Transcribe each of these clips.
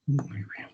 Muy bien.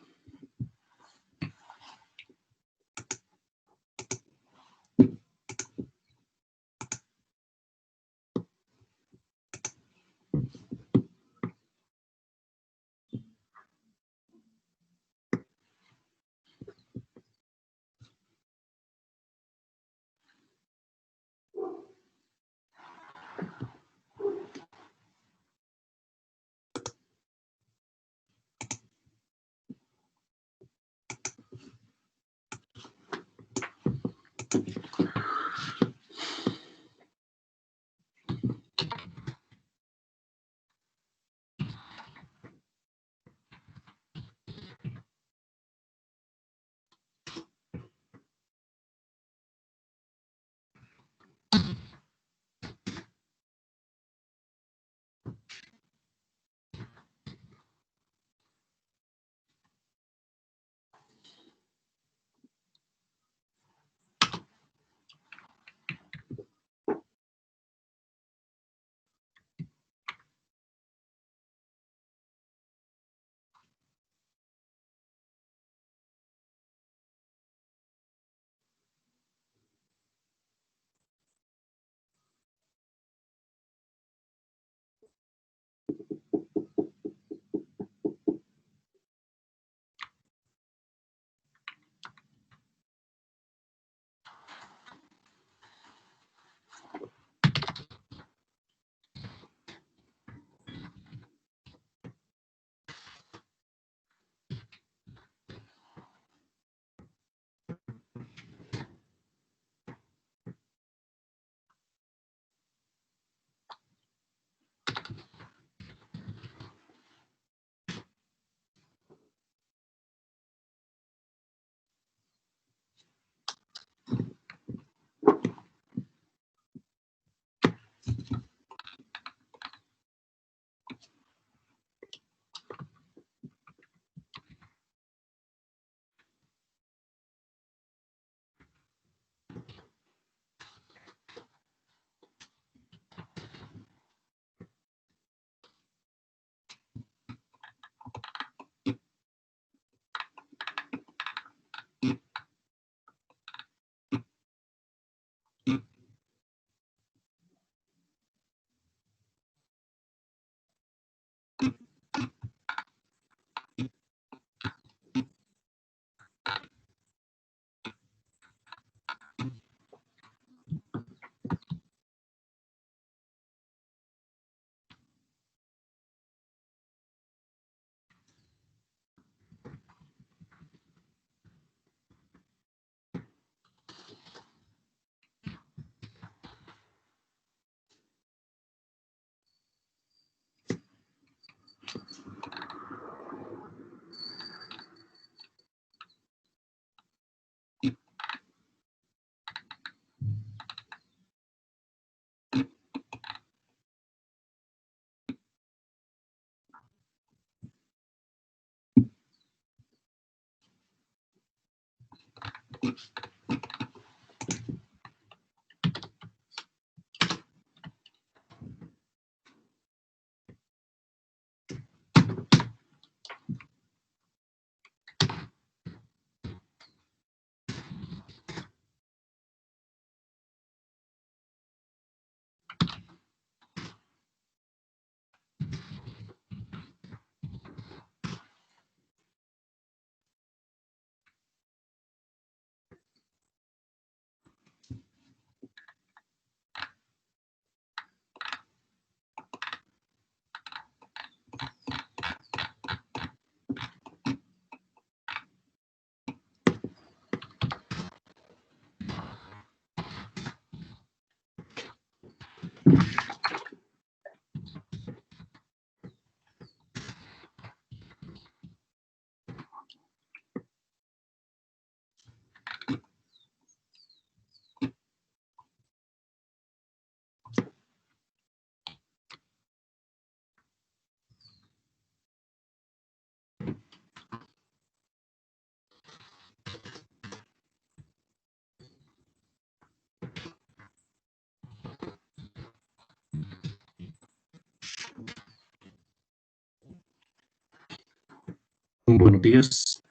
Buenos días.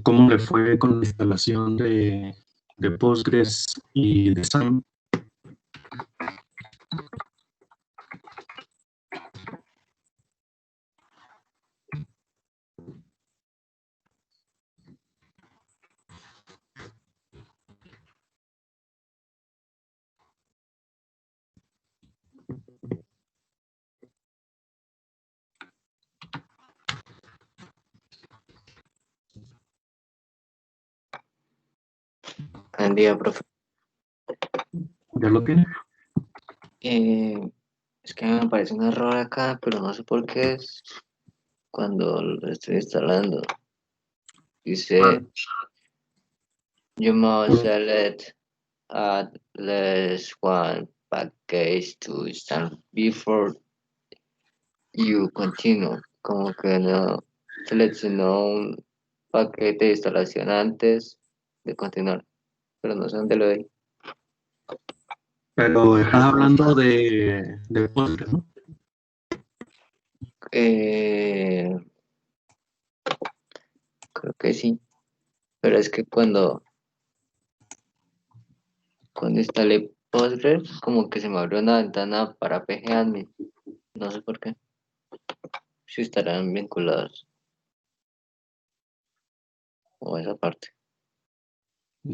¿Cómo le fue con la instalación de Postgres y de SAM? Buen día, profe. ¿Ya lo tiene? Es que me aparece un error acá, pero no sé por qué es cuando lo estoy instalando. Dice, you must select at least one package to install before you continue. Como que no seleccionó un paquete de instalación antes de continuar, pero no sé dónde lo doy. Pero estás hablando de Postgres, ¿no? Creo que sí, pero es que cuando instalé Postgres, como que se me abrió una ventana para PGAdmin. No sé por qué. Si estarán vinculados. O esa parte.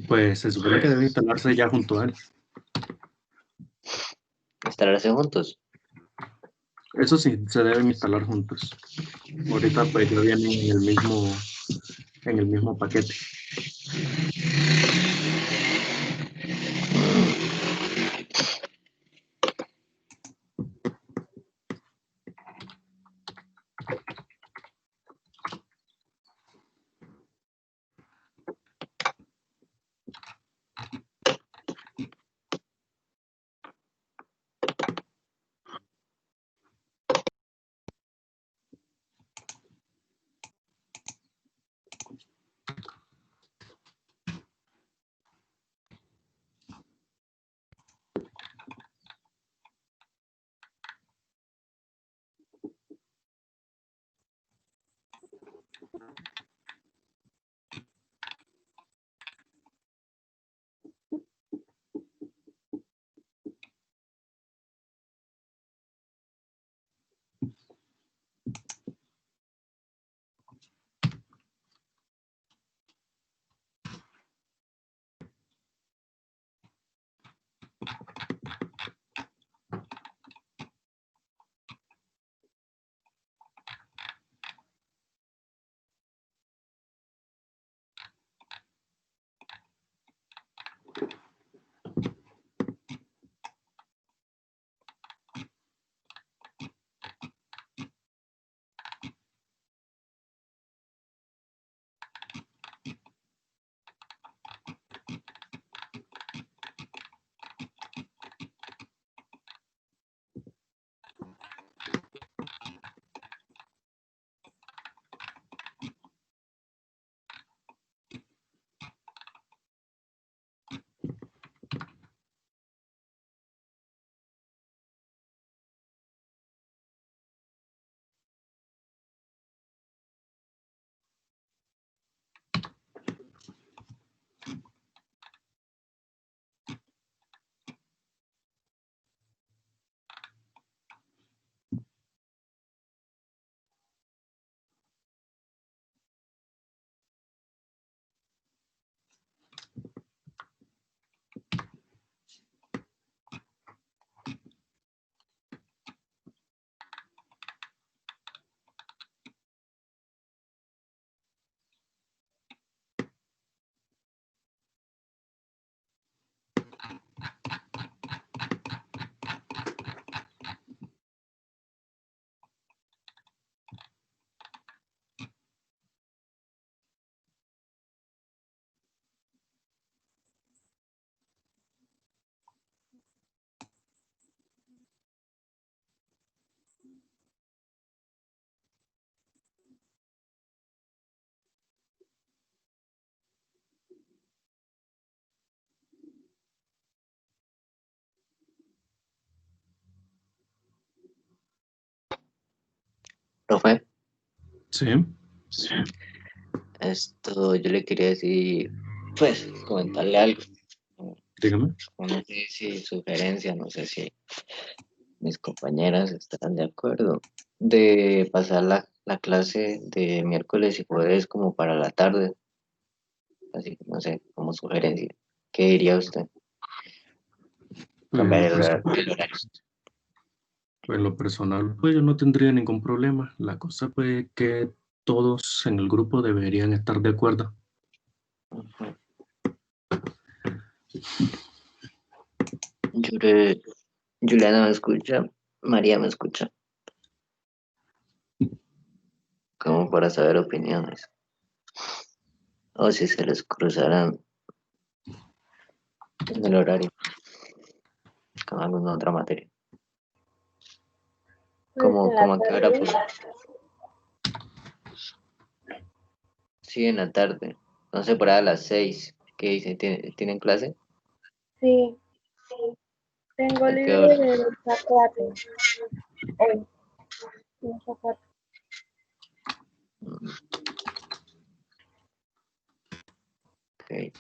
Pues se supone que debe instalarse ya junto a él. Instalarse juntos. Eso sí, se deben instalar juntos. Ahorita pues ya vienen en el mismo paquete. Profe, Sí. Esto yo le quería decir, pues, comentarle algo. Dígame. No sé si sugerencia, no sé si mis compañeras estarán de acuerdo de pasar la clase de miércoles y jueves como para la tarde. Así que no sé, como sugerencia. ¿Qué diría usted? Cambiar Pues el horario. en lo personal, pues yo no tendría ningún problema. La cosa pues que todos en el grupo deberían estar de acuerdo. Ujú. Yure- Juliana me escucha, María me escucha, como para saber opiniones. O si se les cruzarán en el horario con alguna otra materia. Pues en la Como a qué hora, tarde, pues, sí, en la tarde. No sé, por ahí a las 6. ¿Qué dicen? ¿Tienen clase? sí, tengo ¿A qué libre hora? de 2 a 4 hoy, 2 a 4. Mm, ok.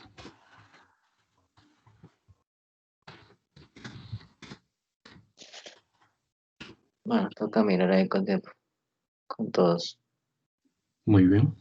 Bueno, toca mirar ahí con tiempo, con todos. Muy bien.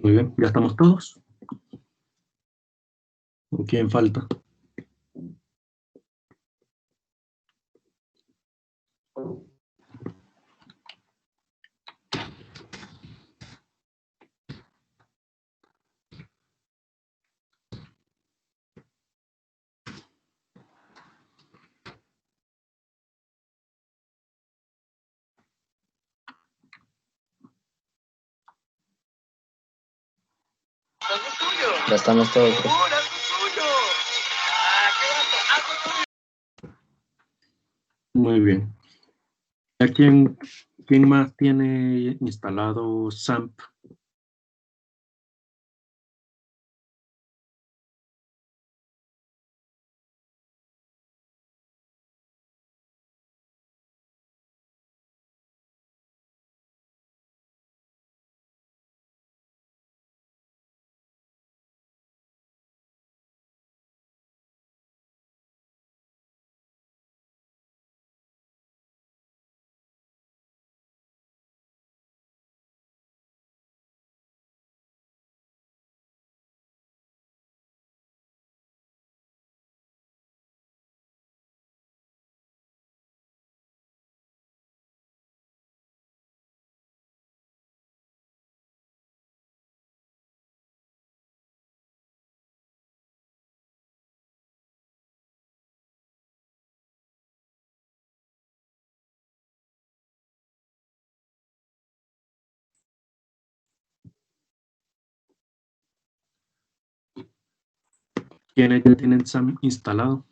Muy bien, ¿ya estamos todos? ¿O quién falta? Ya estamos todos, profe. Muy bien. ¿A quién más tiene instalado SAMP? ¿Quiénes ya tienen SAMP instalado?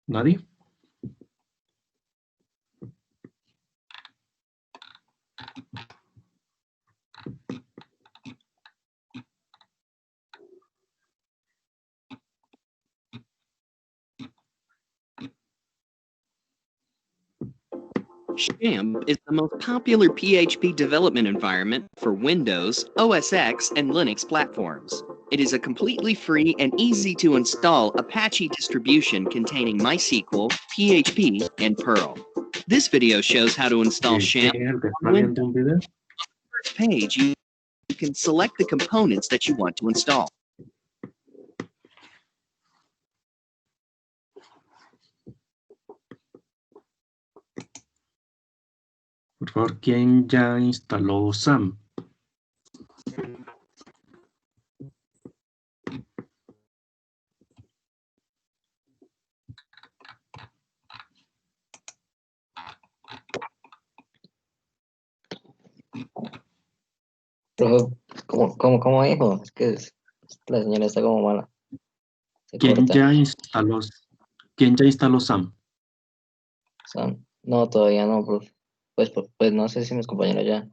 ¿Nadie? XAMPP is the most popular PHP development environment for Windows, OS X, and Linux platforms. It is a completely free and easy to install Apache distribution containing MySQL, PHP, and Perl. This video shows how to install ¿Quién XAMPP es el que on está viendo Windows. un video? On the first page, you can select the components that you want to install. Por favor, ¿quién ya instaló SAMP? Profe, ¿cómo dijo? Es que la señal está como mala. Se ¿Quién corta. ya instaló, ¿Quién ya instaló SAMP? No, todavía no, profe. Pues no sé si mis compañeros ya.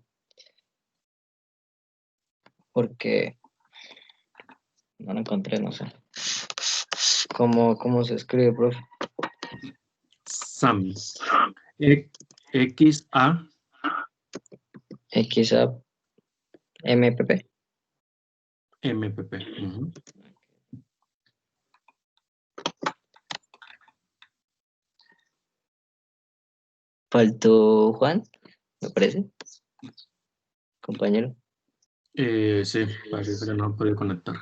Porque no lo encontré, no sé. ¿Cómo se escribe, profe? SAMP. X-A XApp MPP. MPP. Ujú. Faltó Juan, me parece, compañero. Sí, parece que no han podido conectar.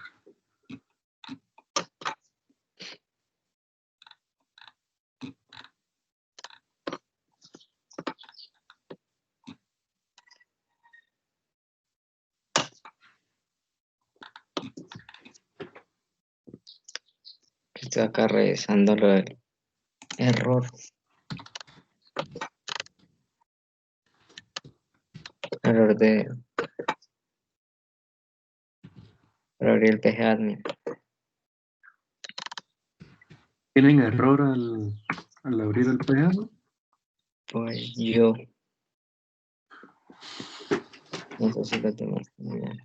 Estoy acá revisando el error. Error de... Para abrir el PG admin. ¿Tienen error al abrir el PG? Pues yo. No sé si lo tengo muy bien.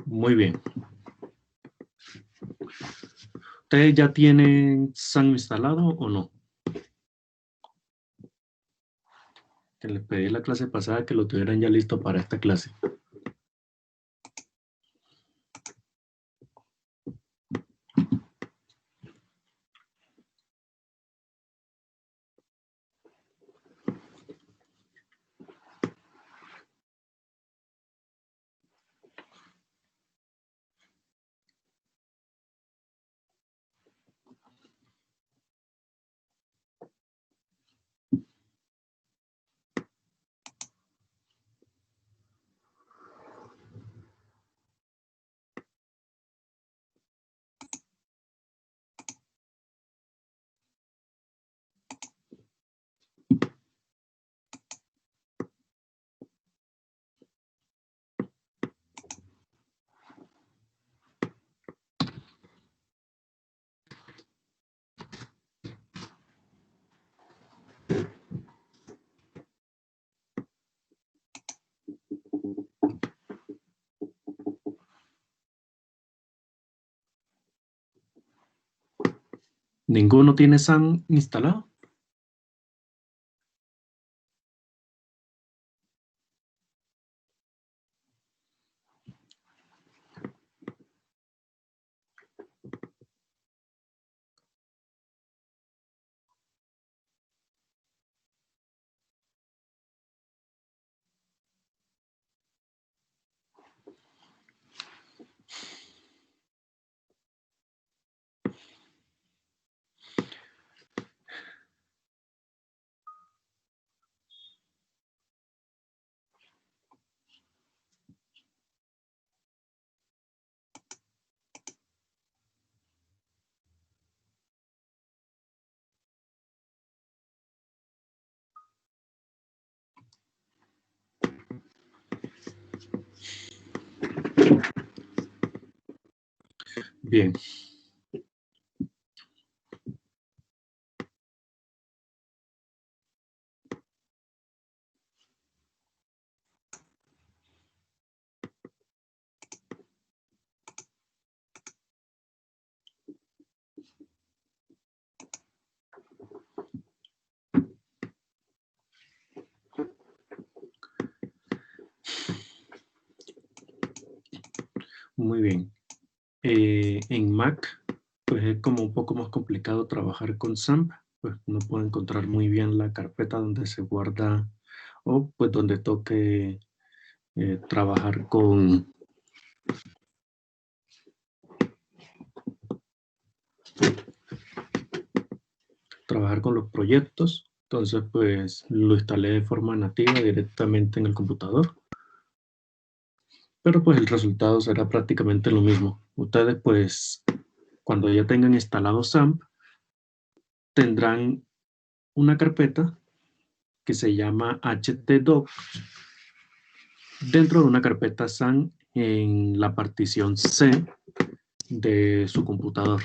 Muy bien. ¿Ustedes ya tienen SAM instalado o no? Que les pedí la clase pasada que lo tuvieran ya listo para esta clase. ¿Ninguno tiene SAM instalado? Bien. Muy bien. En Mac, pues es como un poco más complicado trabajar con SAMP, pues no puedo encontrar muy bien la carpeta donde se guarda o pues donde toque trabajar con los proyectos. Entonces pues lo instalé de forma nativa directamente en el computador. Pero pues el resultado será prácticamente lo mismo. Ustedes pues cuando ya tengan instalado SAMP, tendrán una carpeta que se llama htdocs dentro de una carpeta SAM en la partición C de su computador.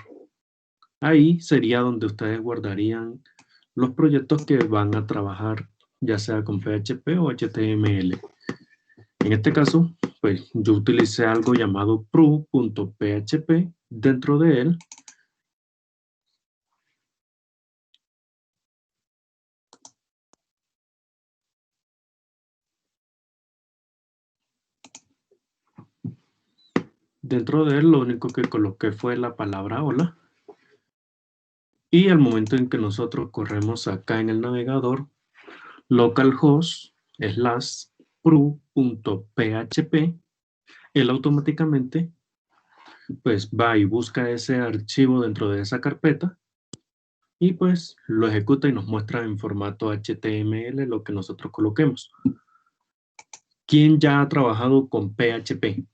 Ahí sería donde ustedes guardarían los proyectos que van a trabajar, ya sea con PHP o HTML. En este caso, pues yo utilicé algo llamado pru.php. Dentro de él, lo único que coloqué fue la palabra hola. Y al momento en que nosotros corremos acá en el navegador, localhost /pru.php, él automáticamente pues va y busca ese archivo dentro de esa carpeta y pues lo ejecuta y nos muestra en formato HTML lo que nosotros coloquemos. ¿Quién ya ha trabajado con PHP?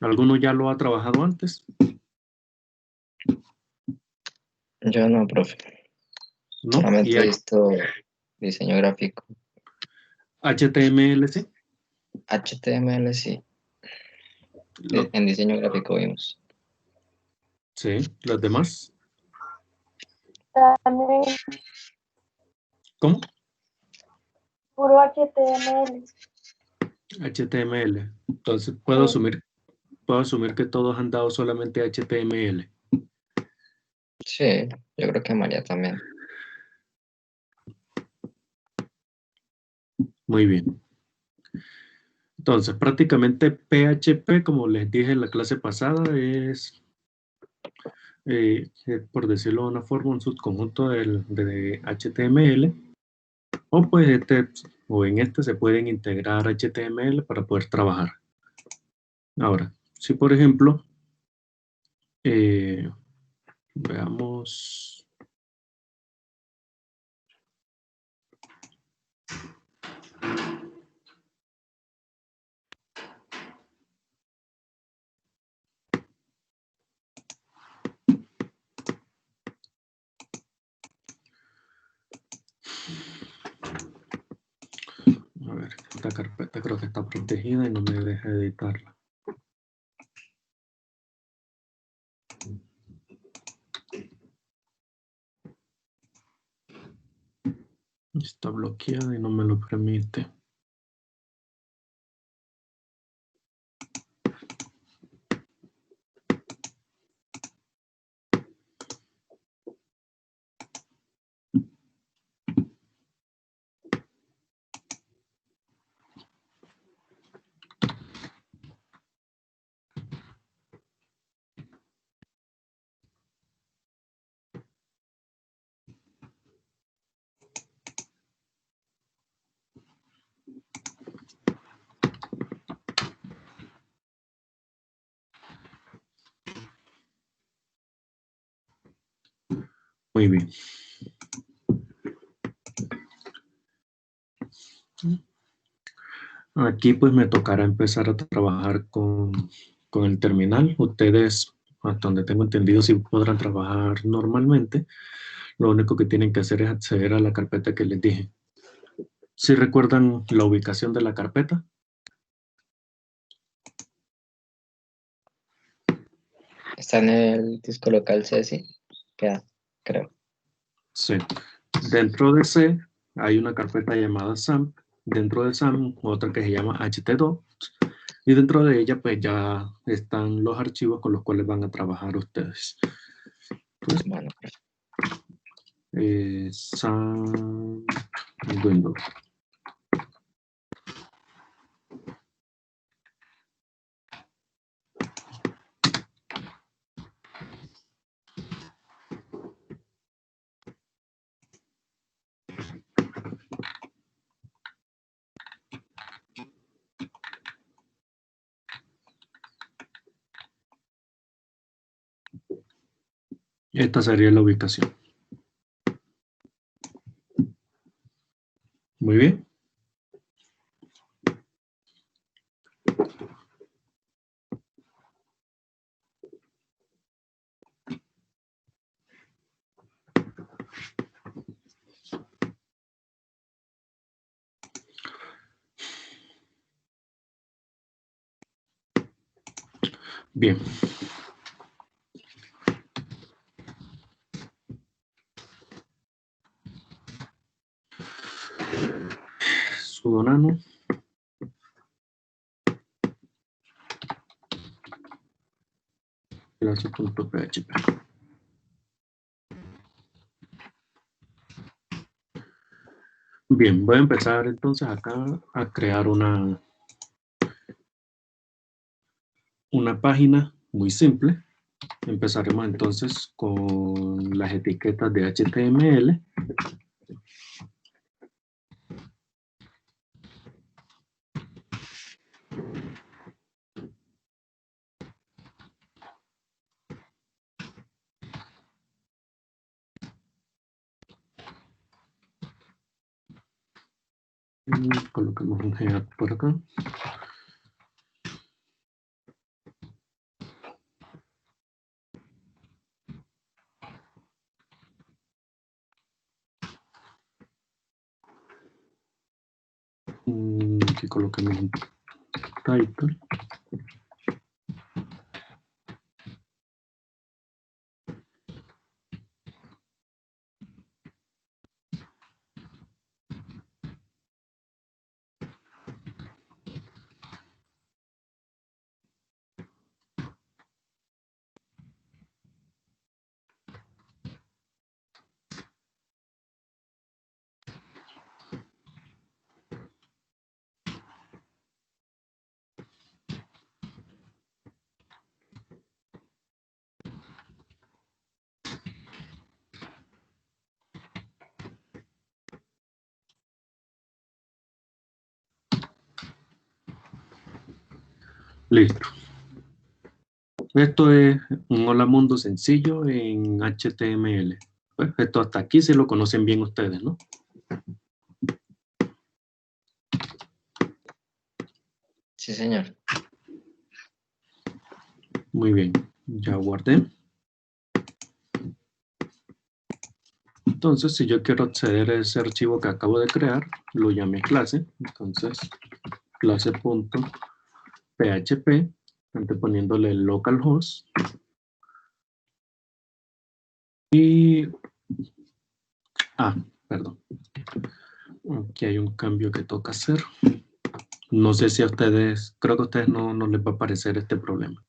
¿Alguno ya lo ha trabajado antes? Yo no, profe. ¿No? Solamente ¿Y he visto diseño gráfico. HTML sí? HTML sí. Lo- En diseño gráfico vimos. sí, ¿los demás? También ¿Cómo? puro HTML. HTML. Entonces puedo asumir que todos han dado solamente HTML. Sí, yo creo que María también. Muy bien. Entonces, prácticamente PHP, como les dije en la clase pasada, es, por decirlo de una forma, un subconjunto de HTML. O pues en este se pueden integrar HTML para poder trabajar. Ahora, si por ejemplo, veamos. A ver, esta carpeta creo que está protegida y no me deja editarla. Está bloqueada y no me lo permite. Muy bien. Aquí pues me tocará empezar a trabajar con el terminal. Ustedes, hasta donde tengo entendido, sí podrán trabajar normalmente. Lo único que tienen que hacer es acceder a la carpeta que les dije. ¿Sí recuerdan la ubicación de la carpeta? Está en el disco local Ceci. Queda, creo. Sí. Dentro de C hay una carpeta llamada SAMP. Dentro de SAMP otra que se llama htdocs. Y dentro de ella pues ya están los archivos con los cuales van a trabajar ustedes. Pues, Bueno, SAMP Windows. Esta sería la ubicación. Muy bien. Bien. Sudo nano. Clase.php. Bien, voy a empezar entonces acá a crear una página muy simple. Empezaremos entonces con las etiquetas de HTML. Coloquemos un head por acá. Aquí coloquemos un title. Listo. Esto es un hola mundo sencillo en HTML. Pues esto hasta aquí se lo conocen bien ustedes, ¿no? Sí, señor. Muy bien, ya guardé. Entonces, si yo quiero acceder a ese archivo que acabo de crear, lo llamé clase. Entonces, clase.php, anteponiéndole el localhost. Y, perdón. Aquí hay un cambio que toca hacer. No sé si a ustedes, creo que a ustedes no les va a aparecer este problema.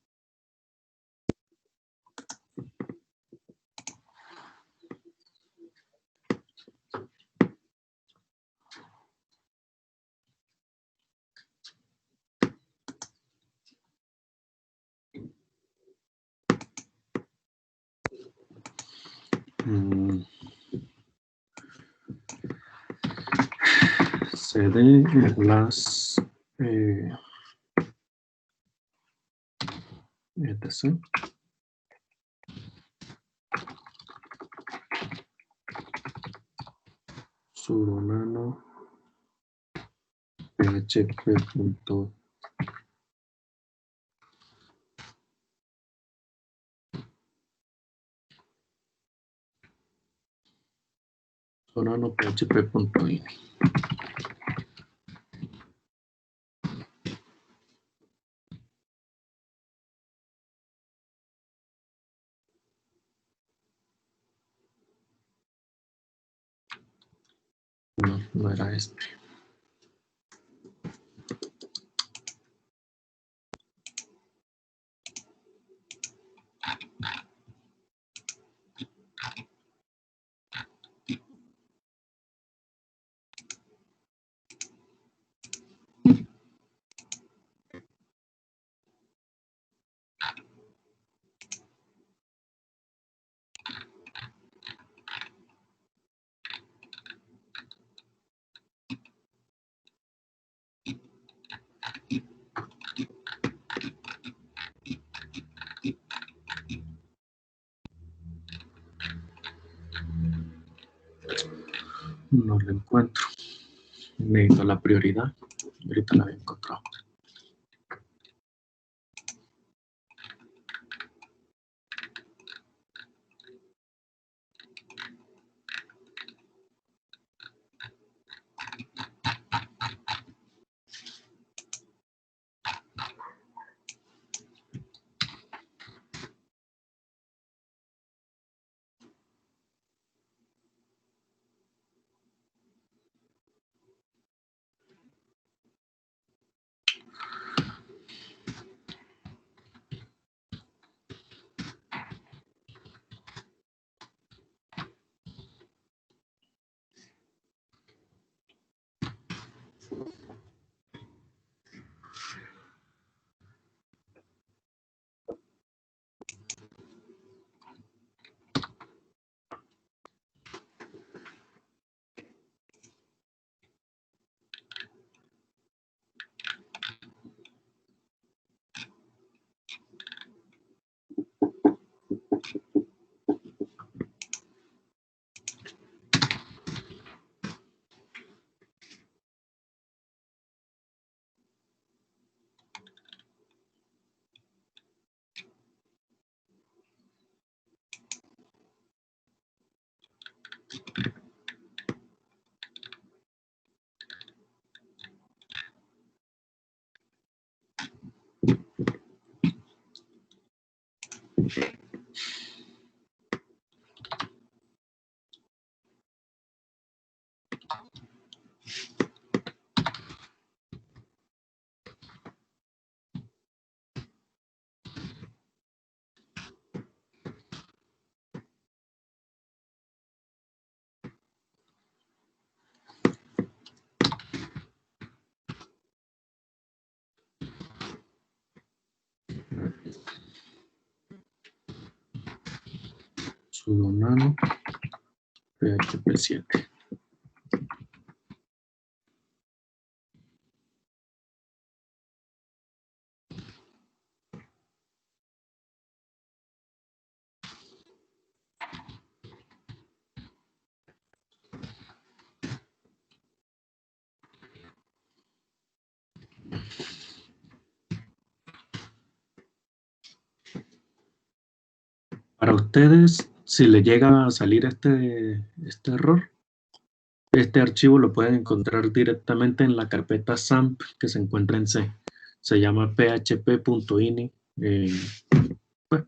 cd las etc. Sudo nano php. Nano php.ini. No era este. No lo encuentro. Necesito la prioridad. Ahorita la he encontrado. sudo nano PHP 7. Para ustedes, si le llega a salir este error, este archivo lo pueden encontrar directamente en la carpeta XAMPP que se encuentra en C. Se llama php.ini pues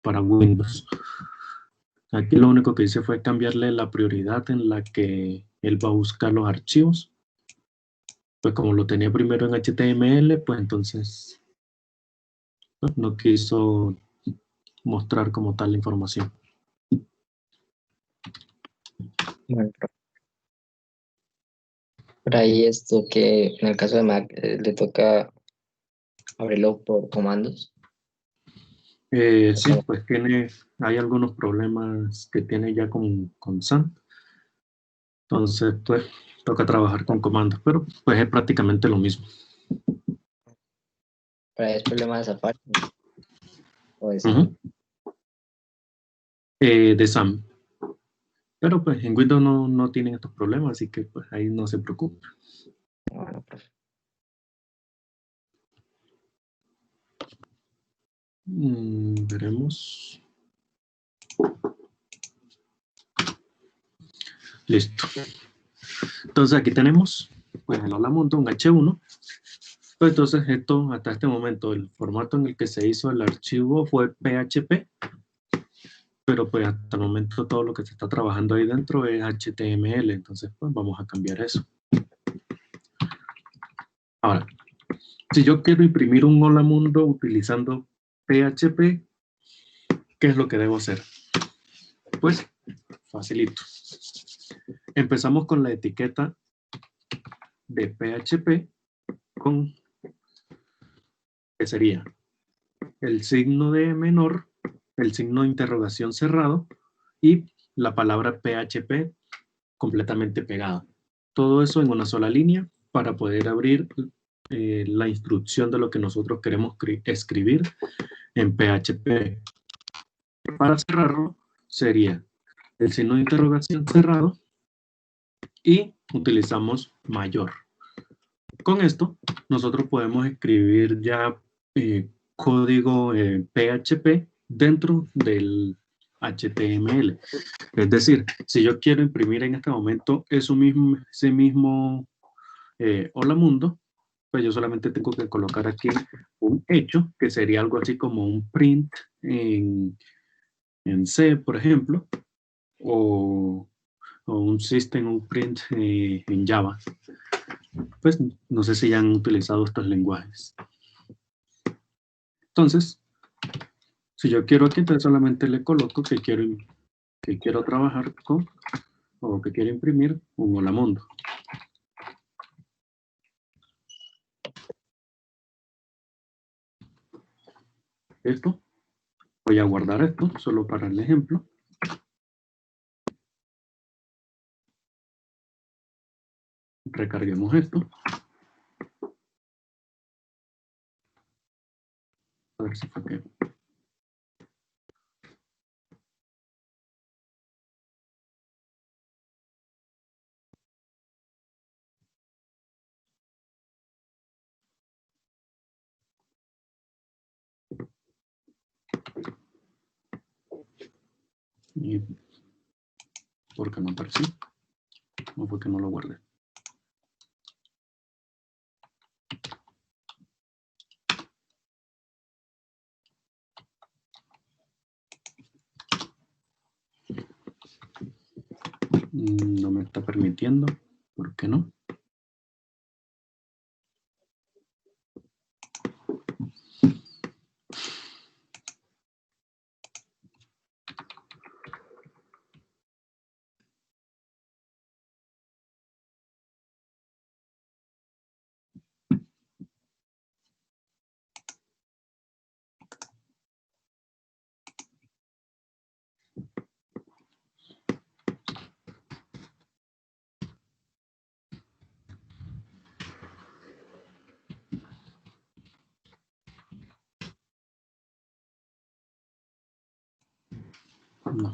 para Windows. Aquí lo único que hice fue cambiarle la prioridad en la que él va a buscar los archivos. Pues como lo tenía primero en HTML, pues entonces pues, no quiso mostrar como tal la información. Bueno, por ahí esto que en el caso de Mac le toca abrirlo por comandos. Sí, pues hay algunos problemas que tiene ya con XAMPP. Entonces, pues, toca trabajar con comandos, pero pues es prácticamente lo mismo. Por ahí es problema de Safari. O de Ujú. De XAMPP. Pero pues en Windows no tienen estos problemas, así que pues ahí no se preocupe. Bueno, profe. Veremos. Listo. Entonces aquí tenemos pues el Hola Mundo, un H1. Pues entonces esto hasta este momento, el formato en el que se hizo el archivo fue PHP, pero pues hasta el momento todo lo que se está trabajando ahí dentro es HTML, entonces pues vamos a cambiar eso. Ahora, si yo quiero imprimir un Hola Mundo utilizando PHP, ¿qué es lo que debo hacer? Pues facilito. Empezamos con la etiqueta de PHP con, que sería el signo de menor, el signo de interrogación cerrado y la palabra PHP completamente pegada. Todo eso en una sola línea para poder abrir la instrucción de lo que nosotros queremos escribir en PHP. Para cerrarlo sería el signo de interrogación cerrado y utilizamos mayor. Con esto nosotros podemos escribir ya código PHP dentro del HTML. Es decir, si yo quiero imprimir en este momento ese mismo hola mundo, pues yo solamente tengo que colocar aquí un hecho, que sería algo así como un print en C, por ejemplo, o un system, un print en Java. Pues no sé si ya han utilizado estos lenguajes. Entonces, si yo quiero aquí, entonces solamente le coloco que quiero trabajar con, o que quiero imprimir un hola mundo. Esto, voy a guardar esto solo para el ejemplo. Recarguemos esto. A ver si fue que... Y ¿por qué no apareció? ¿O fue que no lo guardé? No me está permitiendo. ¿Por qué no? No.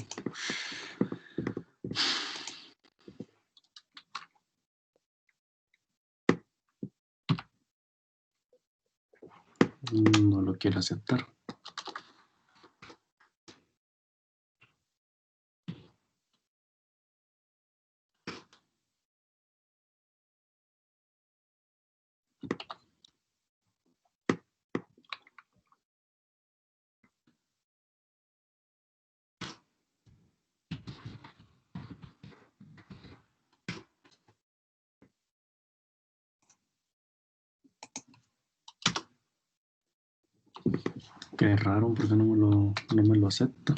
No lo quiere aceptar. Qué raro, porque no me lo acepta.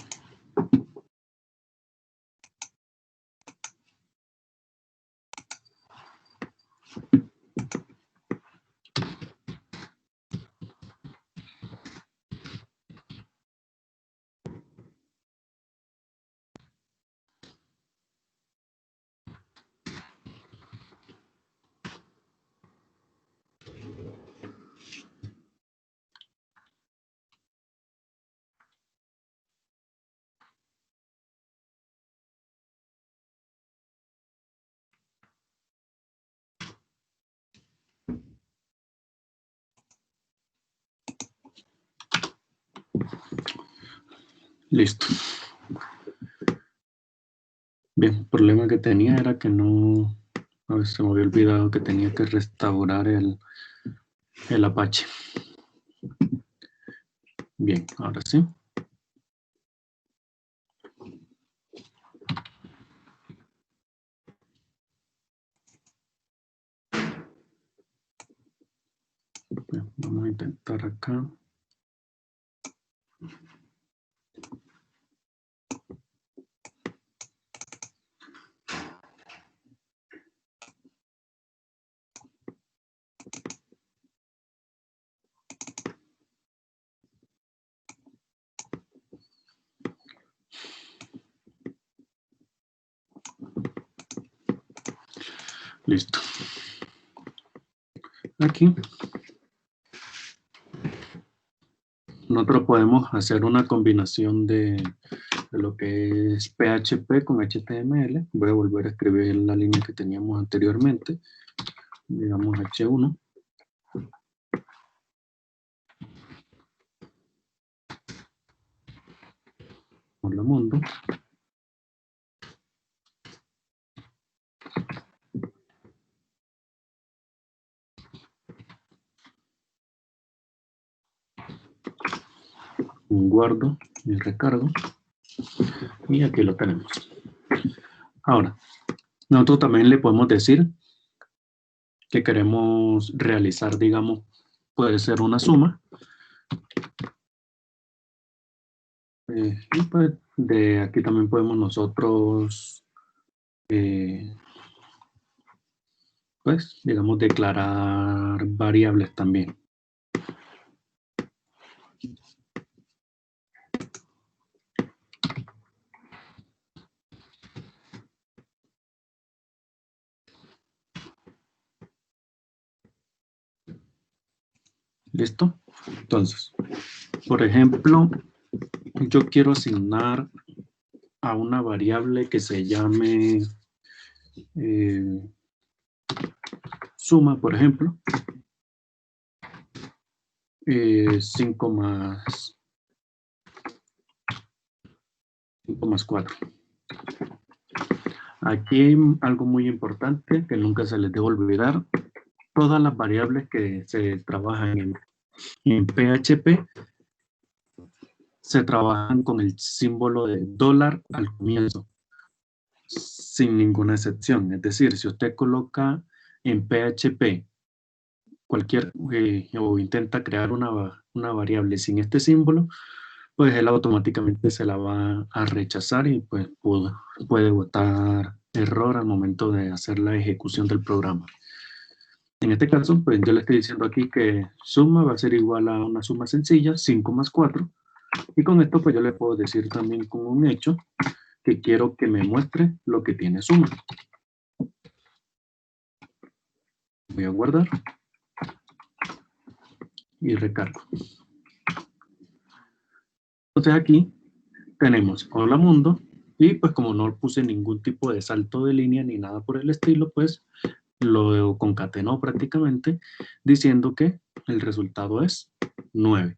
Listo. Bien, el problema que tenía era que no... A ver, se me había olvidado que tenía que restaurar el Apache. Bien, ahora sí. Bien, vamos a intentar acá. Listo. Aquí nosotros podemos hacer una combinación de lo que es PHP con HTML. Voy a volver a escribir la línea que teníamos anteriormente. Digamos H1. Hola mundo. Guardo y recargo. Y aquí lo tenemos. Ahora, nosotros también le podemos decir que queremos realizar, digamos, puede ser una suma. Y pues de aquí también podemos nosotros, pues, digamos, declarar variables también. ¿Listo? Entonces, por ejemplo, yo quiero asignar a una variable que se llame suma, por ejemplo, 5 más 4. Aquí hay algo muy importante que nunca se les debe olvidar. Todas las variables que se trabajan en PHP se trabajan con el símbolo de dólar al comienzo, sin ninguna excepción. Es decir, si usted coloca en PHP cualquier o intenta crear una variable sin este símbolo, pues él automáticamente se la va a rechazar y pues puede botar error al momento de hacer la ejecución del programa. En este caso, pues yo le estoy diciendo aquí que suma va a ser igual a una suma sencilla, 5 más 4. Y con esto, pues yo le puedo decir también con un hecho que quiero que me muestre lo que tiene suma. Voy a guardar. Y recargo. Entonces aquí tenemos hola mundo, y pues como no puse ningún tipo de salto de línea ni nada por el estilo, pues lo concatenó prácticamente diciendo que el resultado es 9.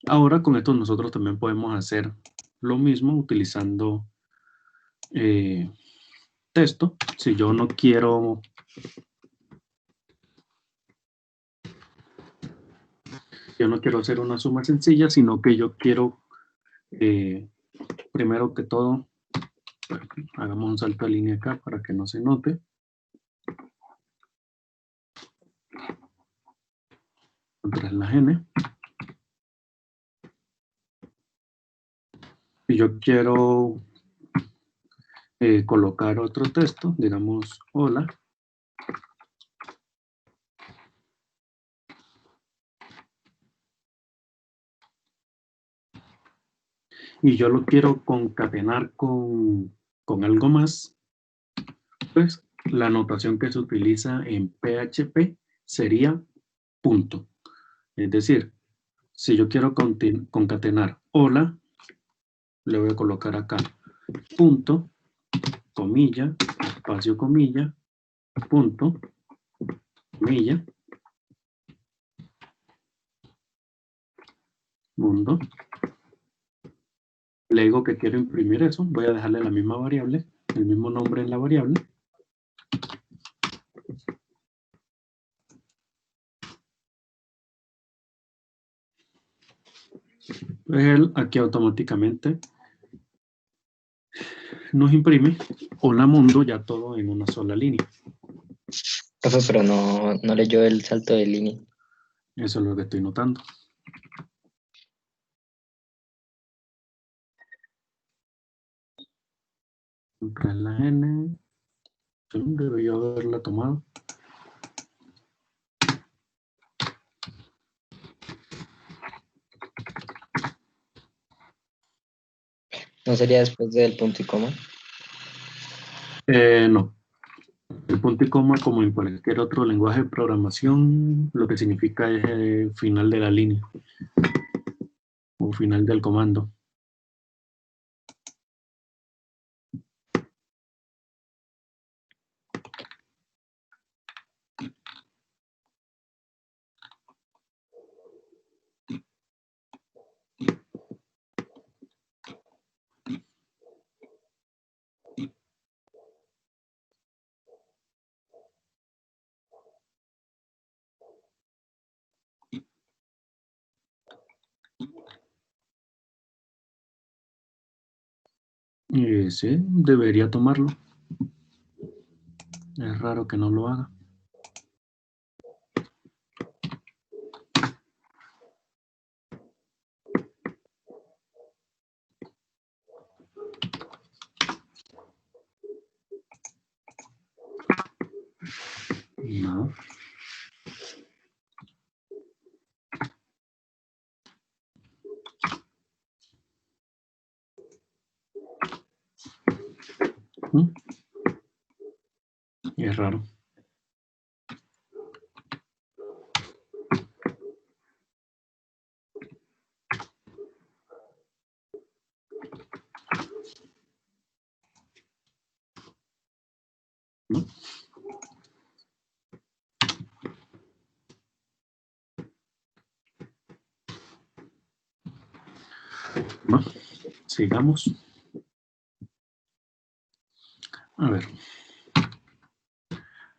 Ahora con esto nosotros también podemos hacer lo mismo utilizando texto. Si yo no quiero hacer una suma sencilla, sino que yo quiero primero que todo, hagamos un salto de línea acá para que no se note. Contra la n. Si yo quiero colocar otro texto, digamos hola. Y yo lo quiero concatenar con algo más, pues la notación que se utiliza en PHP sería punto. Es decir, si yo quiero concatenar hola, le voy a colocar acá punto, comilla, espacio, comilla, punto, comilla, mundo. Le digo que quiero imprimir eso, voy a dejarle la misma variable, el mismo nombre en la variable. Pues él aquí automáticamente nos imprime hola mundo, ya todo en una sola línea. Profe, pero no leyó el salto de línea. Eso es lo que estoy notando. Contra la n, debería haberla tomado. ¿No sería después del punto y coma? No. El punto y coma, como en cualquier otro lenguaje de programación, lo que significa es el final de la línea o final del comando. Sí, debería tomarlo. Es raro que no lo haga. No. Es raro. ¿No? Bueno, sigamos. A ver.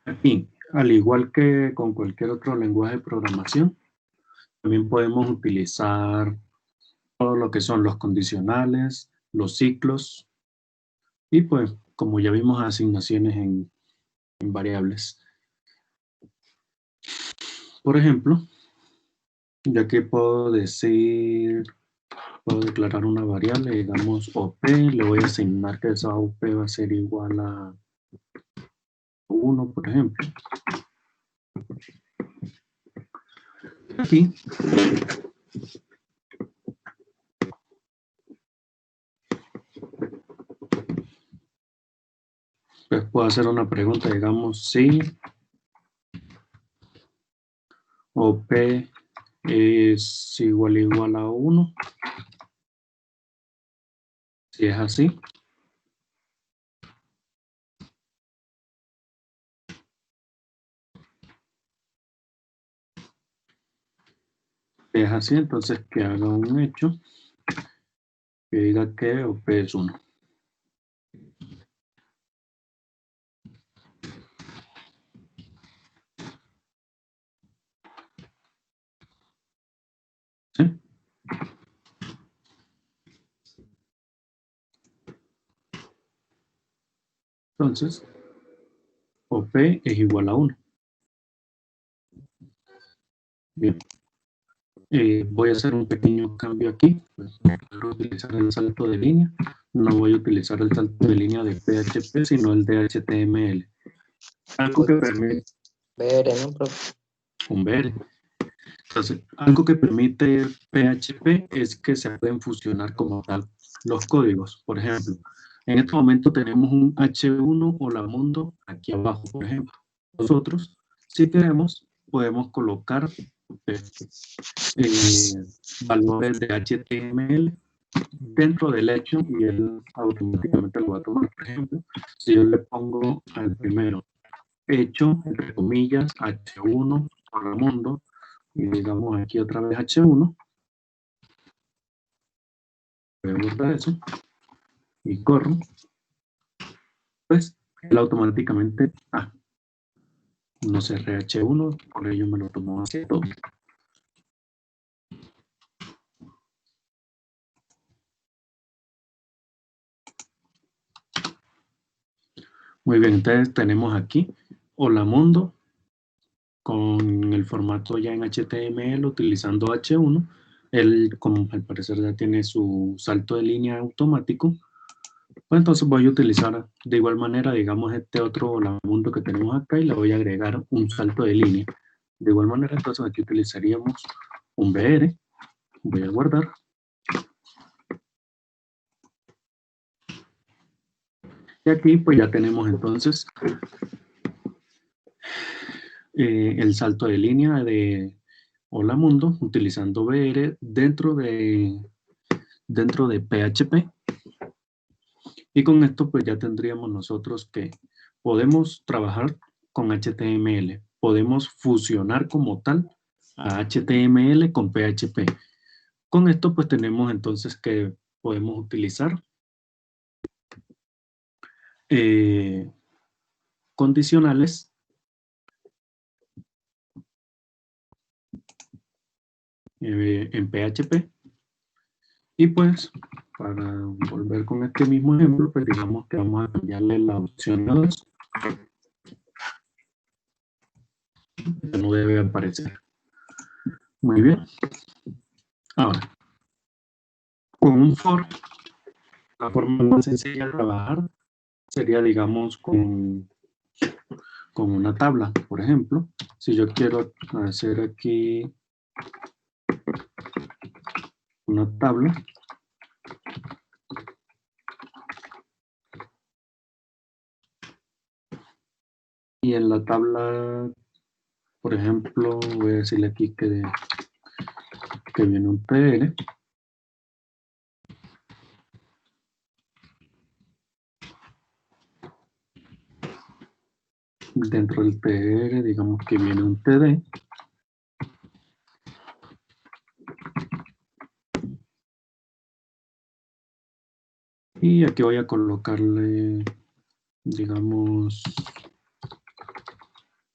Aquí, al igual que con cualquier otro lenguaje de programación, también podemos utilizar todo lo que son los condicionales, los ciclos y pues, como ya vimos, asignaciones en variables. Por ejemplo, ya que puedo declarar una variable, digamos OP, le voy a asignar que esa OP va a ser igual a 1, por ejemplo. Aquí pues puedo hacer una pregunta, digamos, si OP es igual a 1, Si es así, entonces que haga un hecho que diga que OP es 1. ¿Sí? Entonces, OP es igual a 1. Bien. Voy a hacer un pequeño cambio aquí. Pues, voy a utilizar el salto de línea. No voy a utilizar el salto de línea de PHP, sino el de HTML. Algo que permite VR, ¿no, profe? un VR. Entonces, algo que permite PHP es que se pueden fusionar como tal los códigos. Por ejemplo, en este momento tenemos un H1 Mundo aquí abajo, por ejemplo. Nosotros, si queremos, podemos colocar valores de HTML dentro del hecho y él automáticamente lo va a tomar. Por ejemplo, si yo le pongo al primero hecho, entre comillas, H1 Mundo, y digamos aquí otra vez H1, voy a guardar eso, y corro, pues él automáticamente, no cerré H1, por ello me lo tomó hacia todo. Muy bien, entonces tenemos aquí Hola Mundo con el formato ya en HTML utilizando H1. Él, como al parecer ya tiene su salto de línea automático, pues entonces voy a utilizar de igual manera, digamos, este otro Hola Mundo que tenemos acá y le voy a agregar un salto de línea. De igual manera, entonces aquí utilizaríamos un BR. Voy a guardar. Y aquí pues ya tenemos entonces el salto de línea de Hola Mundo utilizando BR dentro de PHP. Y con esto pues ya tendríamos nosotros que podemos trabajar con HTML. Podemos fusionar como tal a HTML con PHP. Con esto pues tenemos entonces que podemos utilizar condicionales en PHP. Y pues, para volver con este mismo ejemplo, pues digamos que vamos a cambiarle la opción a 2. Ya no debe aparecer. Muy bien. Ahora, con un for, la forma más sencilla de trabajar sería, digamos, con una tabla. Por ejemplo, si yo quiero hacer aquí una tabla, y en la tabla, por ejemplo, voy a decirle aquí que viene un TR. Dentro del TR, digamos que viene un TD. Y aquí voy a colocarle, digamos,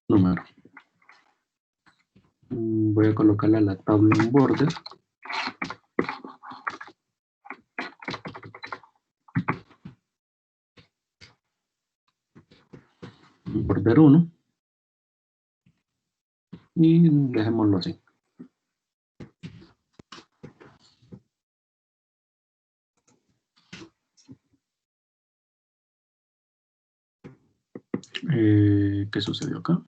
número. Voy a colocarle a la tabla un border. Un border 1. Y dejémoslo así. ¿Qué sucedió acá?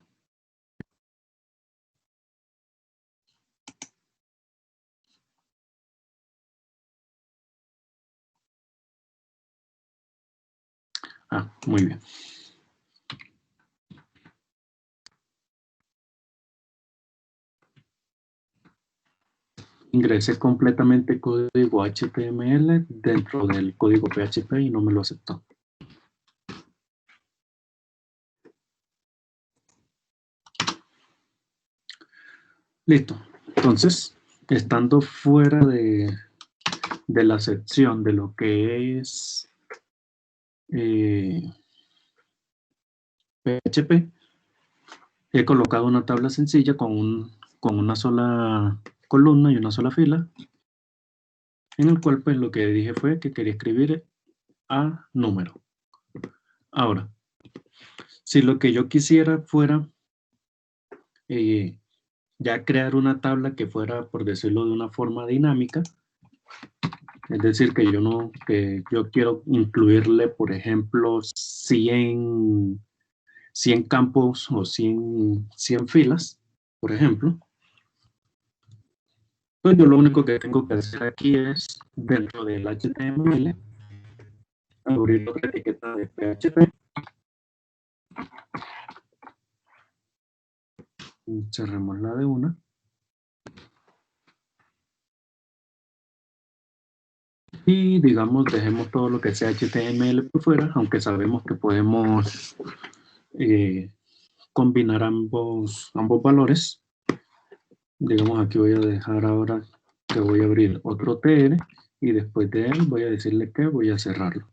Muy bien. ingresé completamente código HTML dentro del código PHP y no me lo aceptó. Listo. Entonces, estando fuera de la sección de lo que es PHP, he colocado una tabla sencilla con una sola columna y una sola fila, en el cual pues lo que dije fue que quería escribir a número. Ahora, si lo que yo quisiera fuera ya crear una tabla que fuera, por decirlo de una forma dinámica, es decir, que yo quiero incluirle, por ejemplo, 100 campos o 100 filas, por ejemplo, pues yo lo único que tengo que hacer aquí es, dentro del HTML, abrir otra etiqueta de PHP, cerremos la de una, y digamos, dejemos todo lo que sea HTML por fuera, aunque sabemos que podemos combinar ambos valores. Digamos, aquí voy a dejar ahora que voy a abrir otro tr y después de él voy a decirle que voy a cerrarlo.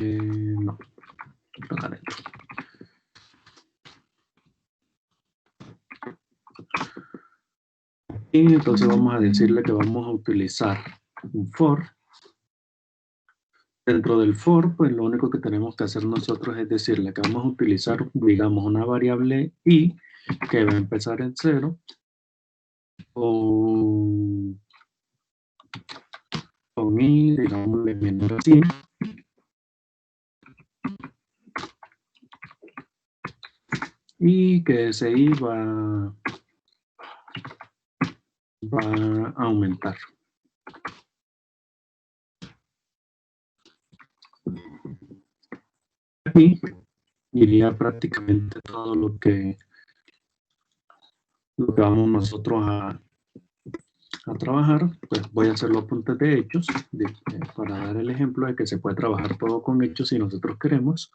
No, acá adentro. Y entonces vamos a decirle que vamos a utilizar un for. Dentro del for, pues lo único que tenemos que hacer nosotros es decirle que vamos a utilizar, digamos, una variable i que va a empezar en 0 con i, digamos, de menor a 100. Y que ese i va a aumentar. Aquí iría prácticamente todo lo que vamos nosotros a trabajar. Pues voy a hacer los apuntes de hechos para dar el ejemplo de que se puede trabajar todo con hechos si nosotros queremos.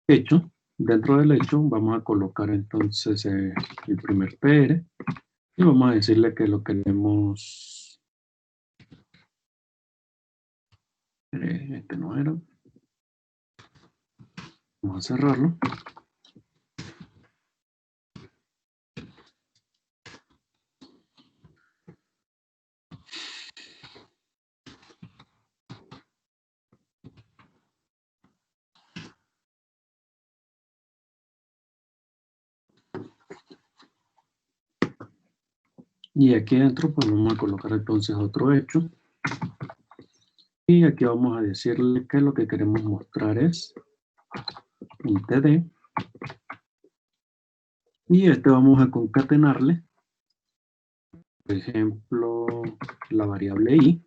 Hecho, dentro del hecho vamos a colocar entonces el primer PR y vamos a decirle que lo queremos, este no era, vamos a cerrarlo. Y aquí adentro pues vamos a colocar entonces otro hecho. Y aquí vamos a decirle que lo que queremos mostrar es un TD. Y vamos a concatenarle, por ejemplo, la variable i.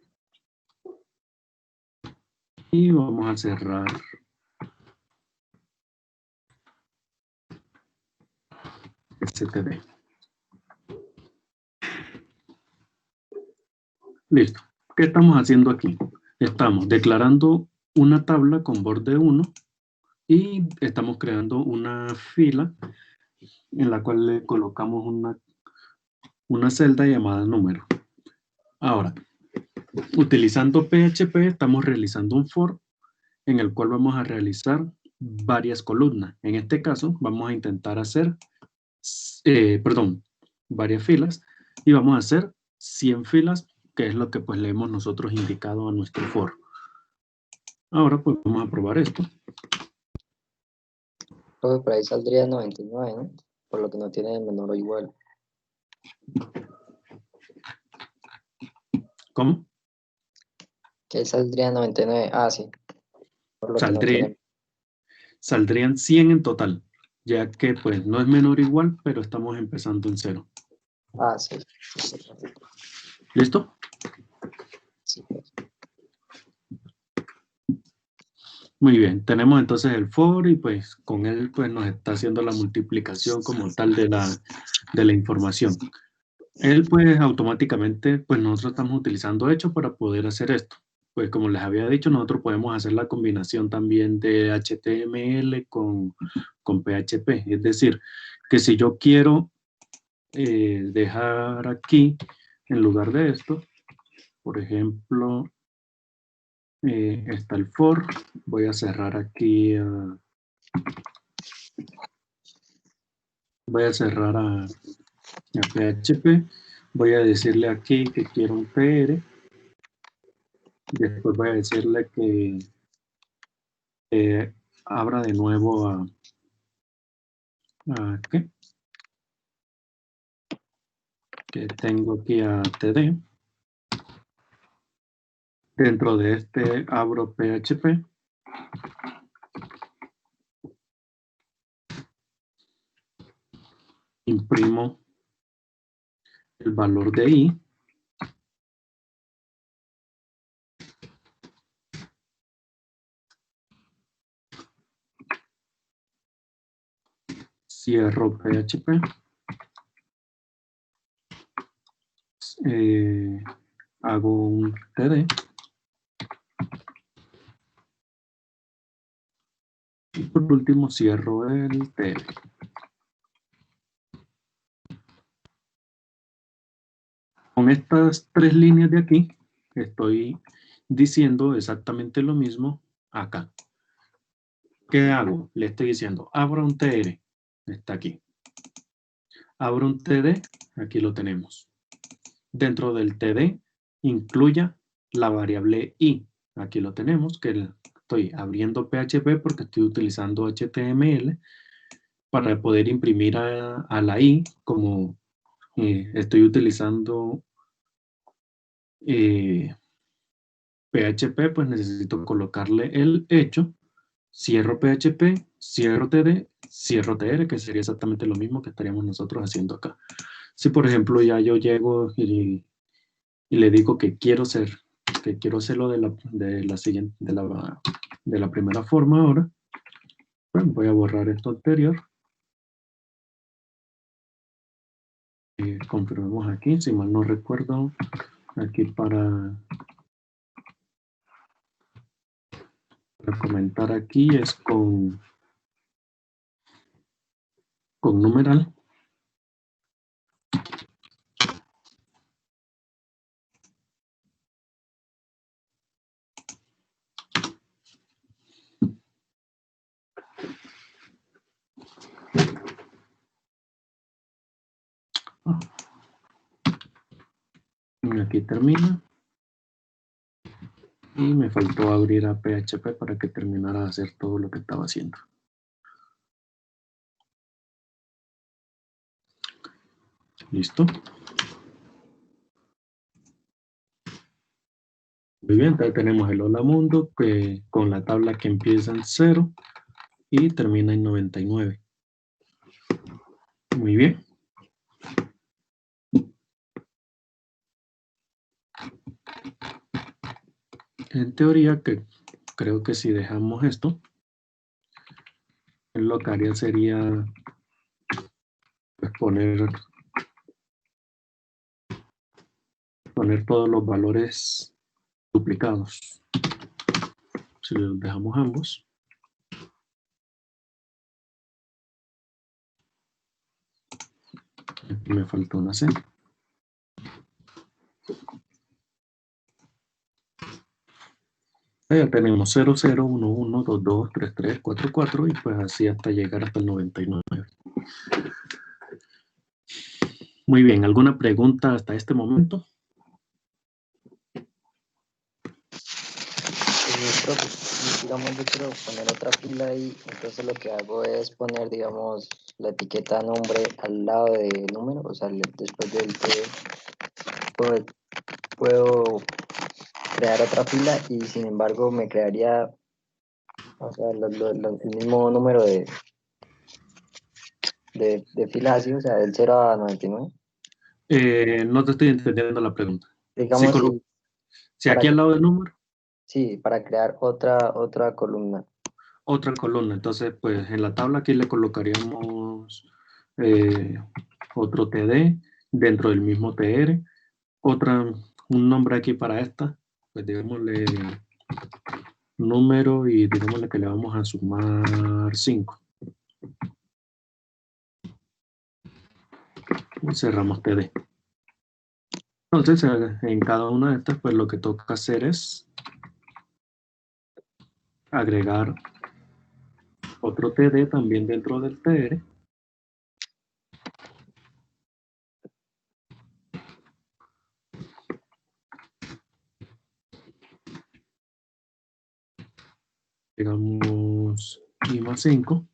Y vamos a cerrar este TD. Listo. ¿Qué estamos haciendo aquí? Estamos declarando una tabla con borde 1 y estamos creando una fila en la cual le colocamos una celda llamada número. Ahora, utilizando PHP estamos realizando un for en el cual vamos a realizar varias columnas. En este caso vamos a intentar hacer, varias filas y vamos a hacer 100 filas, que es lo que pues le hemos nosotros indicado a nuestro for. Ahora pues vamos a probar esto. Profe, por ahí saldría 99, ¿no? Por lo que no tiene menor o igual. ¿Cómo? Que ahí saldría 99. Ah, sí. Por lo que no tiene. Saldrían 100 en total, ya que pues no es menor o igual, pero estamos empezando en 0. Ah, sí. ¿Listo? Sí. Muy bien, tenemos entonces el for y pues con él pues nos está haciendo la multiplicación como tal de la información. Él pues automáticamente pues nosotros estamos utilizando hecho para poder hacer esto. Pues como les había dicho, nosotros podemos hacer la combinación también de HTML con PHP. Es decir, que si yo quiero dejar aquí, en lugar de esto, por ejemplo, está el for, voy a cerrar aquí, voy a cerrar a PHP, voy a decirle aquí que quiero un PR, después voy a decirle que abra de nuevo a ¿qué? Que tengo aquí a TD. Dentro de este abro PHP. Imprimo el valor de I. Cierro PHP. Hago un TD. Y por último cierro el TD. Con estas tres líneas de aquí, estoy diciendo exactamente lo mismo acá. ¿Qué hago? Le estoy diciendo, abra un TR. Está aquí. Abro un TD. Aquí lo tenemos. Dentro del TD, incluya la variable I. Aquí lo tenemos, que estoy abriendo PHP porque estoy utilizando HTML para poder imprimir a la I, como estoy utilizando PHP, pues necesito colocarle el hecho, cierro PHP, cierro TD, cierro TR, que sería exactamente lo mismo que estaríamos nosotros haciendo acá. Si por ejemplo ya yo llego y le digo que quiero hacerlo de la primera forma ahora, bueno, voy a borrar esto anterior. Confirmemos aquí, si mal no recuerdo, aquí para comentar aquí es con numeral. Y aquí termina. Y me faltó abrir a PHP para que terminara de hacer todo lo que estaba haciendo. ¿Listo? Muy bien, entonces tenemos el hola mundo que, con la tabla que empieza en 0 y termina en 99. Muy bien. En teoría, que creo que si dejamos esto, lo que haría sería pues, poner todos los valores duplicados. Si los dejamos ambos. Aquí me faltó una C. Ya tenemos 0, 0, 1, 1, 2, 2, 3, 3, 4, 4 y pues así hasta llegar hasta el 99. Muy bien, ¿alguna pregunta hasta este momento? Digamos, yo quiero poner otra fila ahí, entonces lo que hago es poner, digamos, la etiqueta nombre al lado del número, o sea, después del puedo crear otra fila y sin embargo me crearía, o sea, el mismo número de filas así, o sea, del 0 a 99. No te estoy entendiendo la pregunta. Digamos, Si aquí al lado del número. Sí, para crear otra columna. otra columna. Entonces, pues en la tabla aquí le colocaríamos otro TD dentro del mismo TR, un nombre aquí para esta, pues digámosle número y digámosle que le vamos a sumar 5. Y cerramos TD. Entonces, en cada una de estas, pues lo que toca hacer es agregar otro TD también dentro del TR. Digamos, I más 5.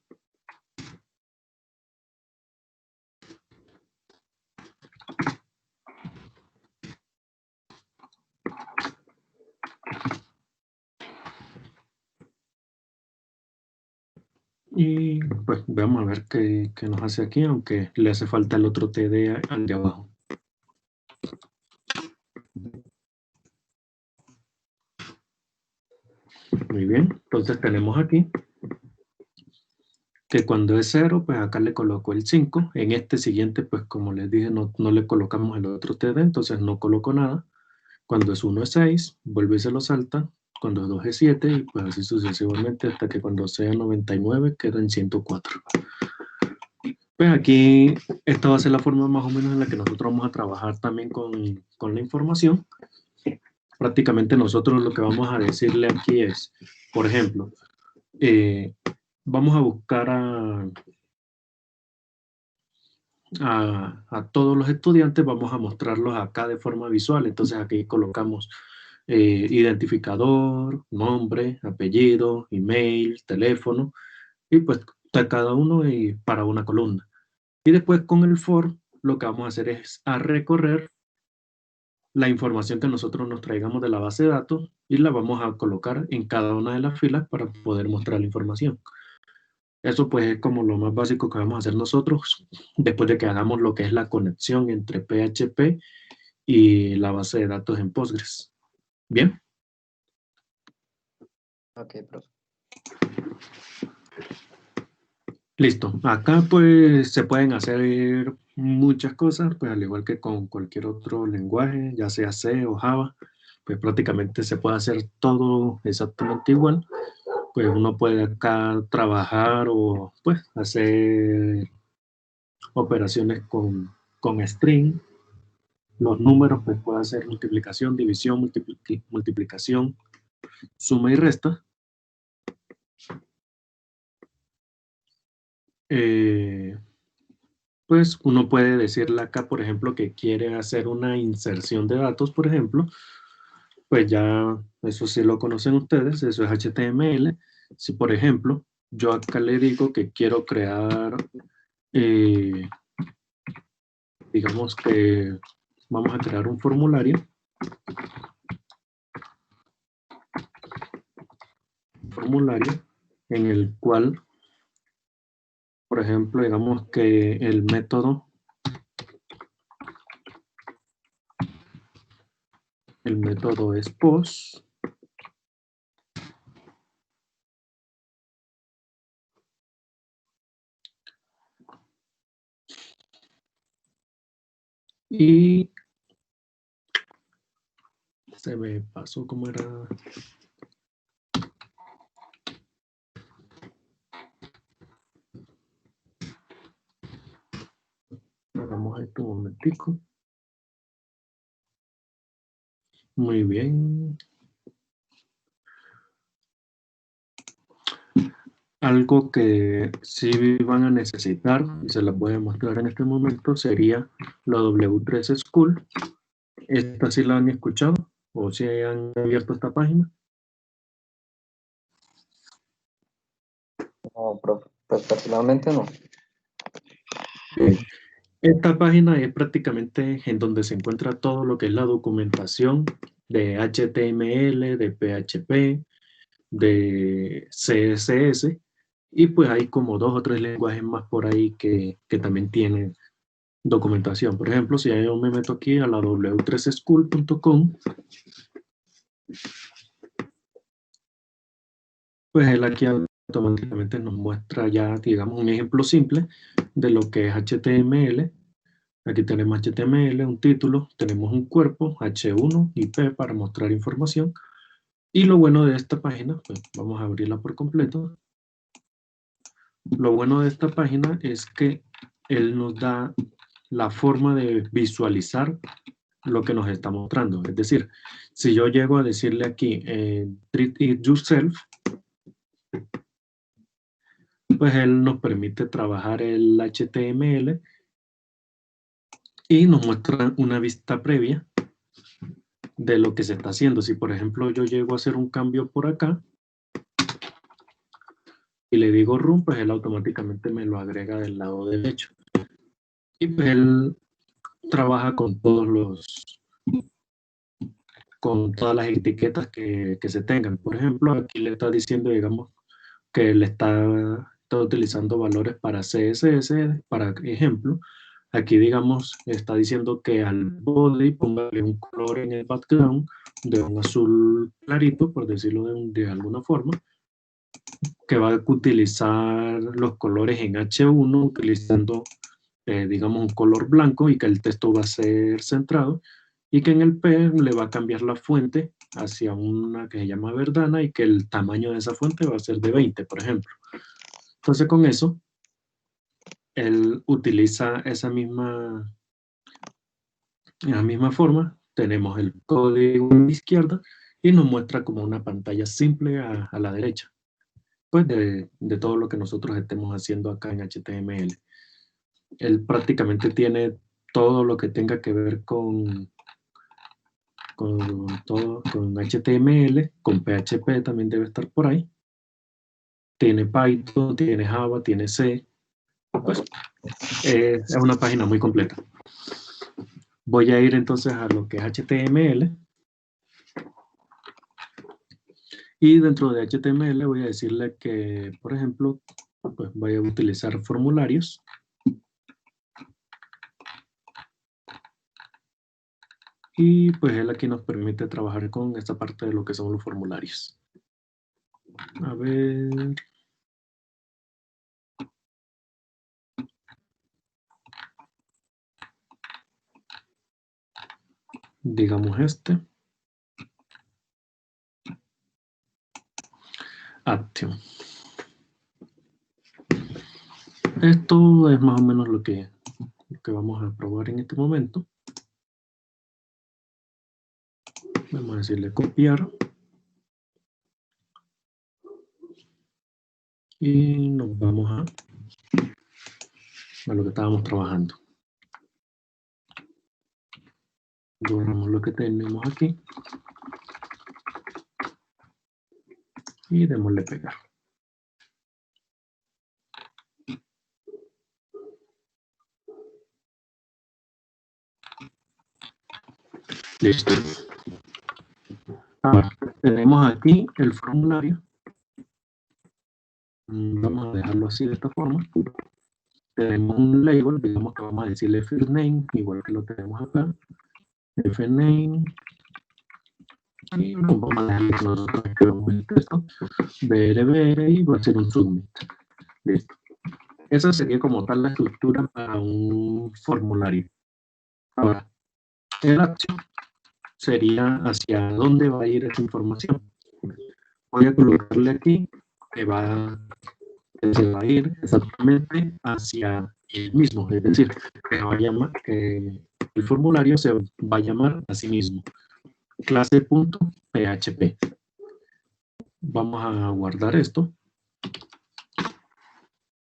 Y pues vamos a ver qué nos hace aquí, aunque le hace falta el otro TD al de abajo. Muy bien, entonces tenemos aquí que cuando es 0, pues acá le coloco el 5. En este siguiente, pues como les dije, no le colocamos el otro TD, entonces no coloco nada. Cuando es 1 es 6, vuelve y se lo salta. Cuando es 2 es 7, y pues así sucesivamente hasta que cuando sea 99 queda en 104. Pues aquí esta va a ser la forma más o menos en la que nosotros vamos a trabajar también con la información. Prácticamente nosotros lo que vamos a decirle aquí es, por ejemplo, vamos a buscar a todos los estudiantes, vamos a mostrarlos acá de forma visual. Entonces aquí colocamos identificador, nombre, apellido, email, teléfono, y pues cada uno y para una columna. Y después con el for lo que vamos a hacer es a recorrer la información que nosotros nos traigamos de la base de datos y la vamos a colocar en cada una de las filas para poder mostrar la información. Eso pues es como lo más básico que vamos a hacer nosotros después de que hagamos lo que es la conexión entre PHP y la base de datos en Postgres. ¿Bien? Ok, profe. Listo. Acá pues se pueden hacer muchas cosas, pues al igual que con cualquier otro lenguaje, ya sea C o Java, pues prácticamente se puede hacer todo exactamente igual. Pues uno puede acá trabajar o pues hacer operaciones con string. Los números pues puede hacer multiplicación, división, multiplicación, suma y resta. Pues uno puede decirle acá, por ejemplo, que quiere hacer una inserción de datos, por ejemplo, pues ya eso sí lo conocen ustedes, eso es HTML. Si, por ejemplo, yo acá le digo que quiero crear, digamos que vamos a crear un formulario. En el cual, por ejemplo, digamos que el método es post. Y se me pasó cómo era. Hagamos esto un momentico. Muy bien. Algo que sí van a necesitar, y se las voy a mostrar en este momento, sería la W3 School. ¿Esta sí la han escuchado? ¿O si han abierto esta página? No, profe, pues personalmente no. Esta página es prácticamente en donde se encuentra todo lo que es la documentación de HTML, de PHP, de CSS, y pues hay como 2 o 3 lenguajes más por ahí que también tienen documentación. Por ejemplo, si yo me meto aquí a la w3school.com, pues él aquí automáticamente nos muestra ya, digamos, un ejemplo simple de lo que es HTML. Aquí tenemos HTML, un título, tenemos un cuerpo, H1 y P para mostrar información. Y lo bueno de esta página, pues vamos a abrirla por completo. Lo bueno de esta página es que él nos da la forma de visualizar lo que nos está mostrando. Es decir, si yo llego a decirle aquí, treat it yourself, pues él nos permite trabajar el HTML y nos muestra una vista previa de lo que se está haciendo. Si por ejemplo yo llego a hacer un cambio por acá y le digo run, pues él automáticamente me lo agrega del lado derecho. Y pues él trabaja con todas las etiquetas que se tengan. Por ejemplo, aquí le está diciendo, digamos, que le está utilizando valores para CSS, para ejemplo. Aquí, digamos, está diciendo que al body póngale un color en el background de un azul clarito, por decirlo de alguna forma, que va a utilizar los colores en H1, utilizando, digamos, un color blanco y que el texto va a ser centrado, y que en el P le va a cambiar la fuente hacia una que se llama Verdana y que el tamaño de esa fuente va a ser de 20, por ejemplo. Entonces, con eso, él utiliza esa misma forma. Tenemos el código a la izquierda y nos muestra como una pantalla simple a la derecha, pues de todo lo que nosotros estemos haciendo acá en HTML. Él prácticamente tiene todo lo que tenga que ver con HTML, con PHP también debe estar por ahí. Tiene Python, tiene Java, tiene C. Pues es una página muy completa. Voy a ir entonces a lo que es HTML. Y dentro de HTML voy a decirle que, por ejemplo, pues voy a utilizar formularios. Y pues él aquí nos permite trabajar con esta parte de lo que son los formularios. A ver. Digamos este. Action. Esto es más o menos lo que vamos a probar en este momento. Vamos a decirle copiar. Y nos vamos a lo que estábamos trabajando. Borramos lo que tenemos aquí. Y démosle pegar. Listo. Ahora, tenemos aquí el formulario. Vamos a dejarlo así de esta forma. Tenemos un label, digamos que vamos a decirle first name, igual que lo tenemos acá. Fname. Y vamos a dejarle que nosotros escribamos el texto. BRBR y va a ser un submit. Listo. Esa sería como tal la estructura para un formulario. Ahora, el acción sería hacia dónde va a ir esa información. Voy a colocarle aquí que se va a ir exactamente hacia el mismo, es decir, que el formulario se va a llamar a sí mismo, clase.php. Vamos a guardar esto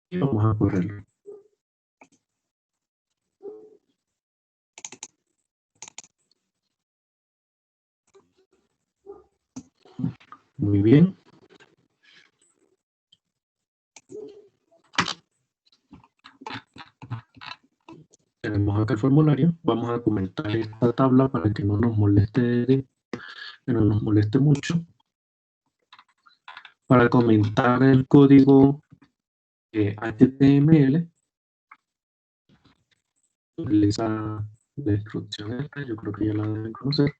y vamos a correrlo. Muy bien. Tenemos acá el formulario. Vamos a comentar esta tabla para que no nos moleste mucho. Para comentar el código HTML, utiliza la instrucción esta, yo creo que ya la deben conocer.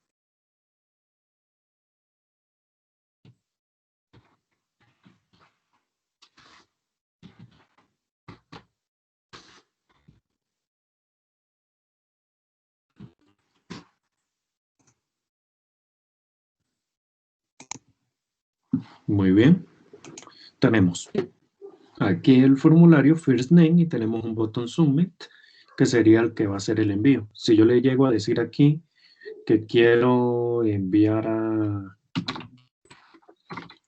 Muy bien. Tenemos aquí el formulario First Name y tenemos un botón Submit, que sería el que va a hacer el envío. Si yo le llego a decir aquí que quiero enviar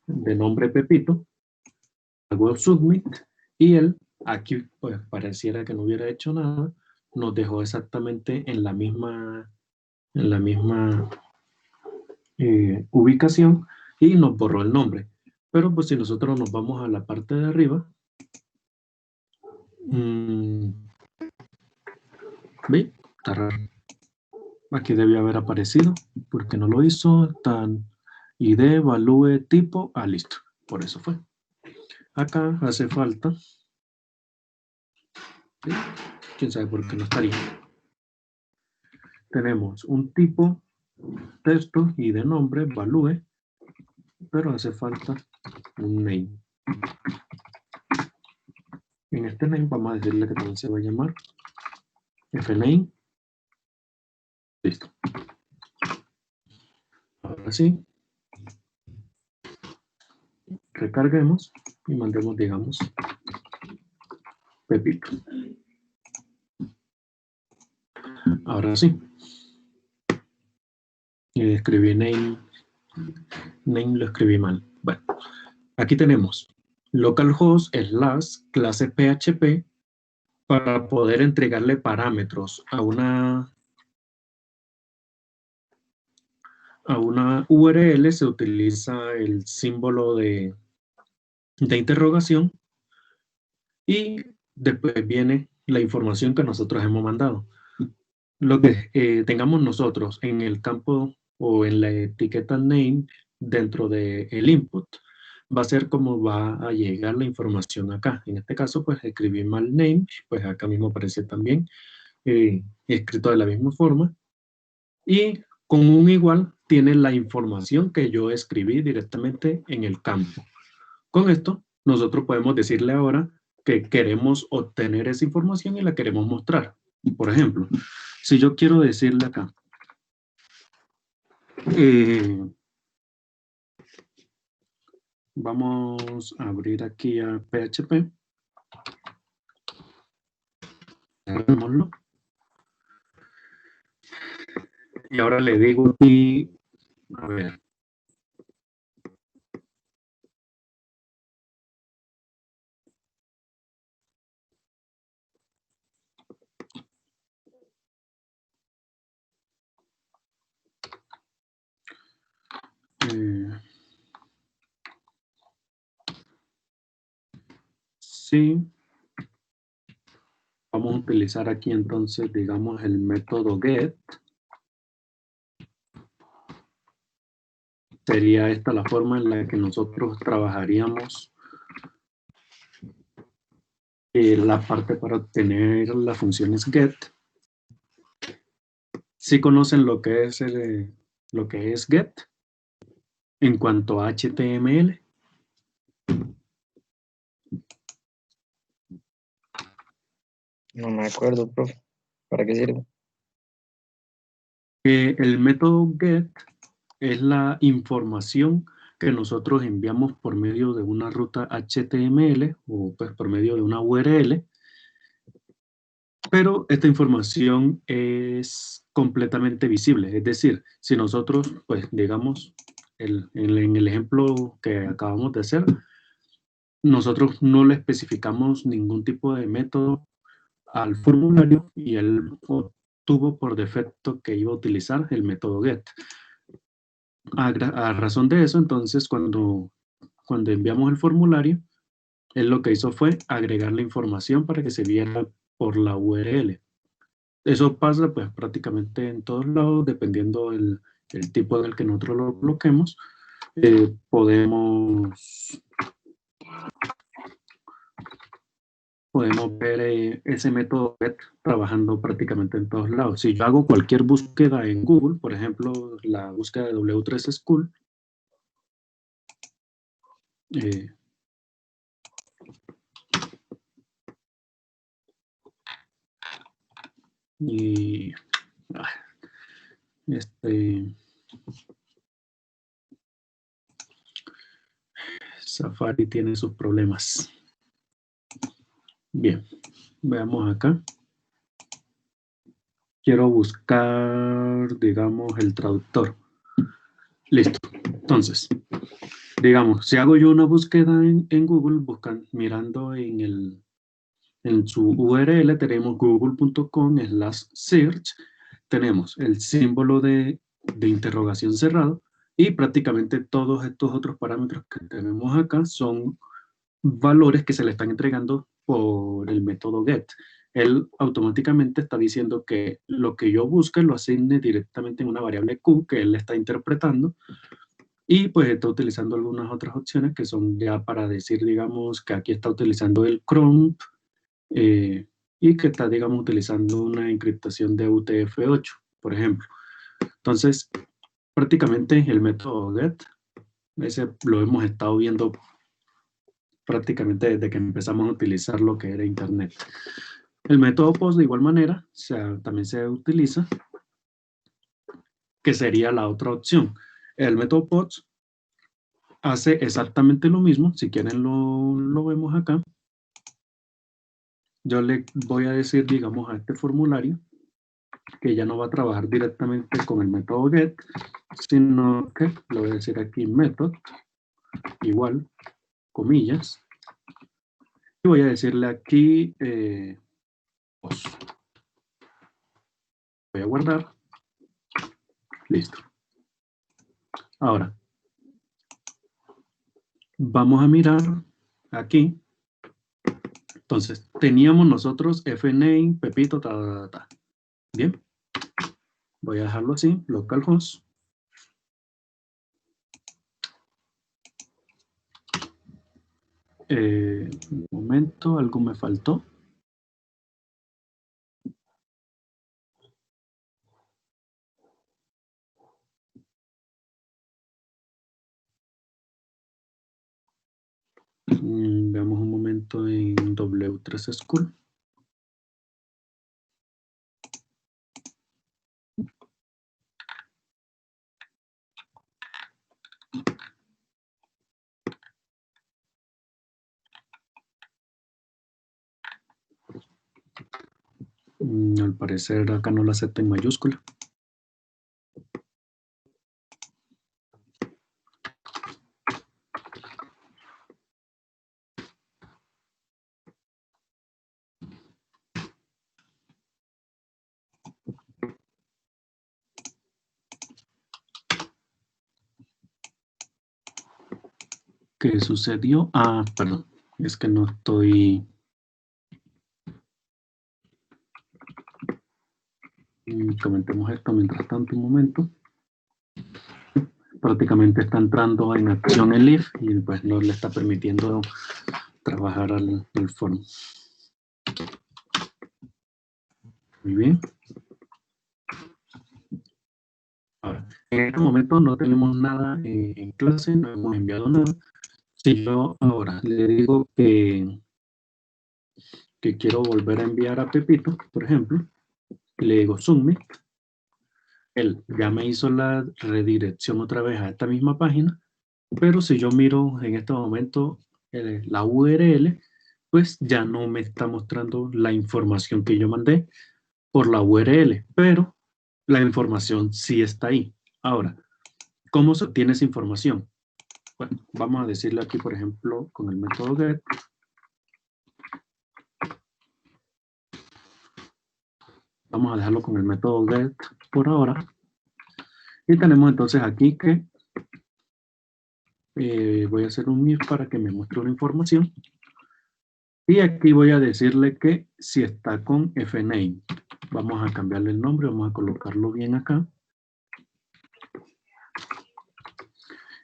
de nombre Pepito, hago Submit y él aquí pues pareciera que no hubiera hecho nada, nos dejó exactamente en la misma ubicación y nos borró el nombre. Pero pues si nosotros nos vamos a la parte de arriba, ¿ve? Está raro. Aquí debió haber aparecido, porque no lo hizo. Tan ID, evalúe, tipo, listo. Por eso fue. Acá hace falta. ¿Sí? Quién sabe por qué no estaría. Tenemos un tipo, texto y de nombre, evalúe, pero hace falta un name. En este name vamos a decirle que también se va a llamar fname. Listo. Ahora sí. Recarguemos y mandemos, digamos, Pepito. Ahora sí. Y escribí name lo escribí mal. Bueno, aquí tenemos localhost / clase PHP para poder entregarle parámetros a una URL. Se utiliza el símbolo de interrogación y después viene la información que nosotros hemos mandado. Lo que tengamos nosotros en el campo o en la etiqueta name dentro del input va a ser como va a llegar la información acá. En este caso, pues escribí mal name, pues acá mismo aparece también escrito de la misma forma. Y con un igual tiene la información que yo escribí directamente en el campo. Con esto, nosotros podemos decirle ahora que queremos obtener esa información y la queremos mostrar. Por ejemplo, si yo quiero decirle acá, vamos a abrir aquí a PHP. Cerrémoslo. Y ahora le digo aquí, a ver. Sí. Vamos a utilizar aquí entonces, digamos, el método get. Sería esta la forma en la que nosotros trabajaríamos la parte para obtener las funciones get. ¿Sí conocen lo que es get en cuanto a HTML? No me acuerdo, profe. ¿Para qué sirve? El método get es la información que nosotros enviamos por medio de una ruta HTML o pues por medio de una URL, pero esta información es completamente visible. Es decir, si nosotros, pues digamos, en el ejemplo que acabamos de hacer, nosotros no le especificamos ningún tipo de método al formulario y él obtuvo por defecto que iba a utilizar el método get. A razón de eso, entonces, cuando enviamos el formulario, él lo que hizo fue agregar la información para que se viera por la URL. Eso pasa pues prácticamente en todos lados, dependiendo el tipo del que nosotros lo bloquemos. Podemos ver ese método get trabajando prácticamente en todos lados. Si yo hago cualquier búsqueda en Google, por ejemplo, la búsqueda de W3 School, y Safari tiene sus problemas. Bien, veamos acá. Quiero buscar, digamos, el traductor. Listo. Entonces, digamos, si hago yo una búsqueda en Google, mirando en su URL, tenemos google.com/search, tenemos el símbolo de interrogación cerrado, y prácticamente todos estos otros parámetros que tenemos acá son valores que se le están entregando por el método get. Él automáticamente está diciendo que lo que yo busque lo asigne directamente en una variable Q que él está interpretando, y pues está utilizando algunas otras opciones que son ya para decir, digamos, que aquí está utilizando el Chrome y que está, digamos, utilizando una encriptación de UTF-8, por ejemplo. Entonces, prácticamente el método get, ese lo hemos estado viendo prácticamente desde que empezamos a utilizar lo que era Internet. El método post, de igual manera, también se utiliza, que sería la otra opción. El método post hace exactamente lo mismo. Si quieren lo vemos acá. Yo le voy a decir, digamos, a este formulario que ya no va a trabajar directamente con el método get, sino que le voy a decir aquí method igual, comillas, y voy a decirle aquí post. Voy a guardar. Listo. Ahora, vamos a mirar aquí. Entonces, teníamos nosotros fname, pepito, Bien. Voy a dejarlo así, localhost. Un momento, algo me faltó. Veamos un momento en W3 School. Al parecer acá no la acepta en mayúscula. ¿Qué sucedió? Ah, perdón. Es que no estoy... Comentemos esto mientras tanto un momento. Prácticamente está entrando en acción el if y pues no le está permitiendo trabajar al form. Muy bien. Ahora, en este momento no tenemos nada en clase, no hemos enviado nada. Si yo ahora le digo que quiero volver a enviar a Pepito, por ejemplo, le digo submit, él ya me hizo la redirección otra vez a esta misma página, pero si yo miro en este momento la URL, pues ya no me está mostrando la información que yo mandé por la URL, pero la información sí está ahí. Ahora, ¿cómo se obtiene esa información? Bueno, vamos a decirle aquí, por ejemplo, con el método get. Vamos a dejarlo con el método get por ahora. Y tenemos entonces aquí que voy a hacer un if para que me muestre una información. Y aquí voy a decirle que si está con fname. Vamos a cambiarle el nombre, vamos a colocarlo bien acá.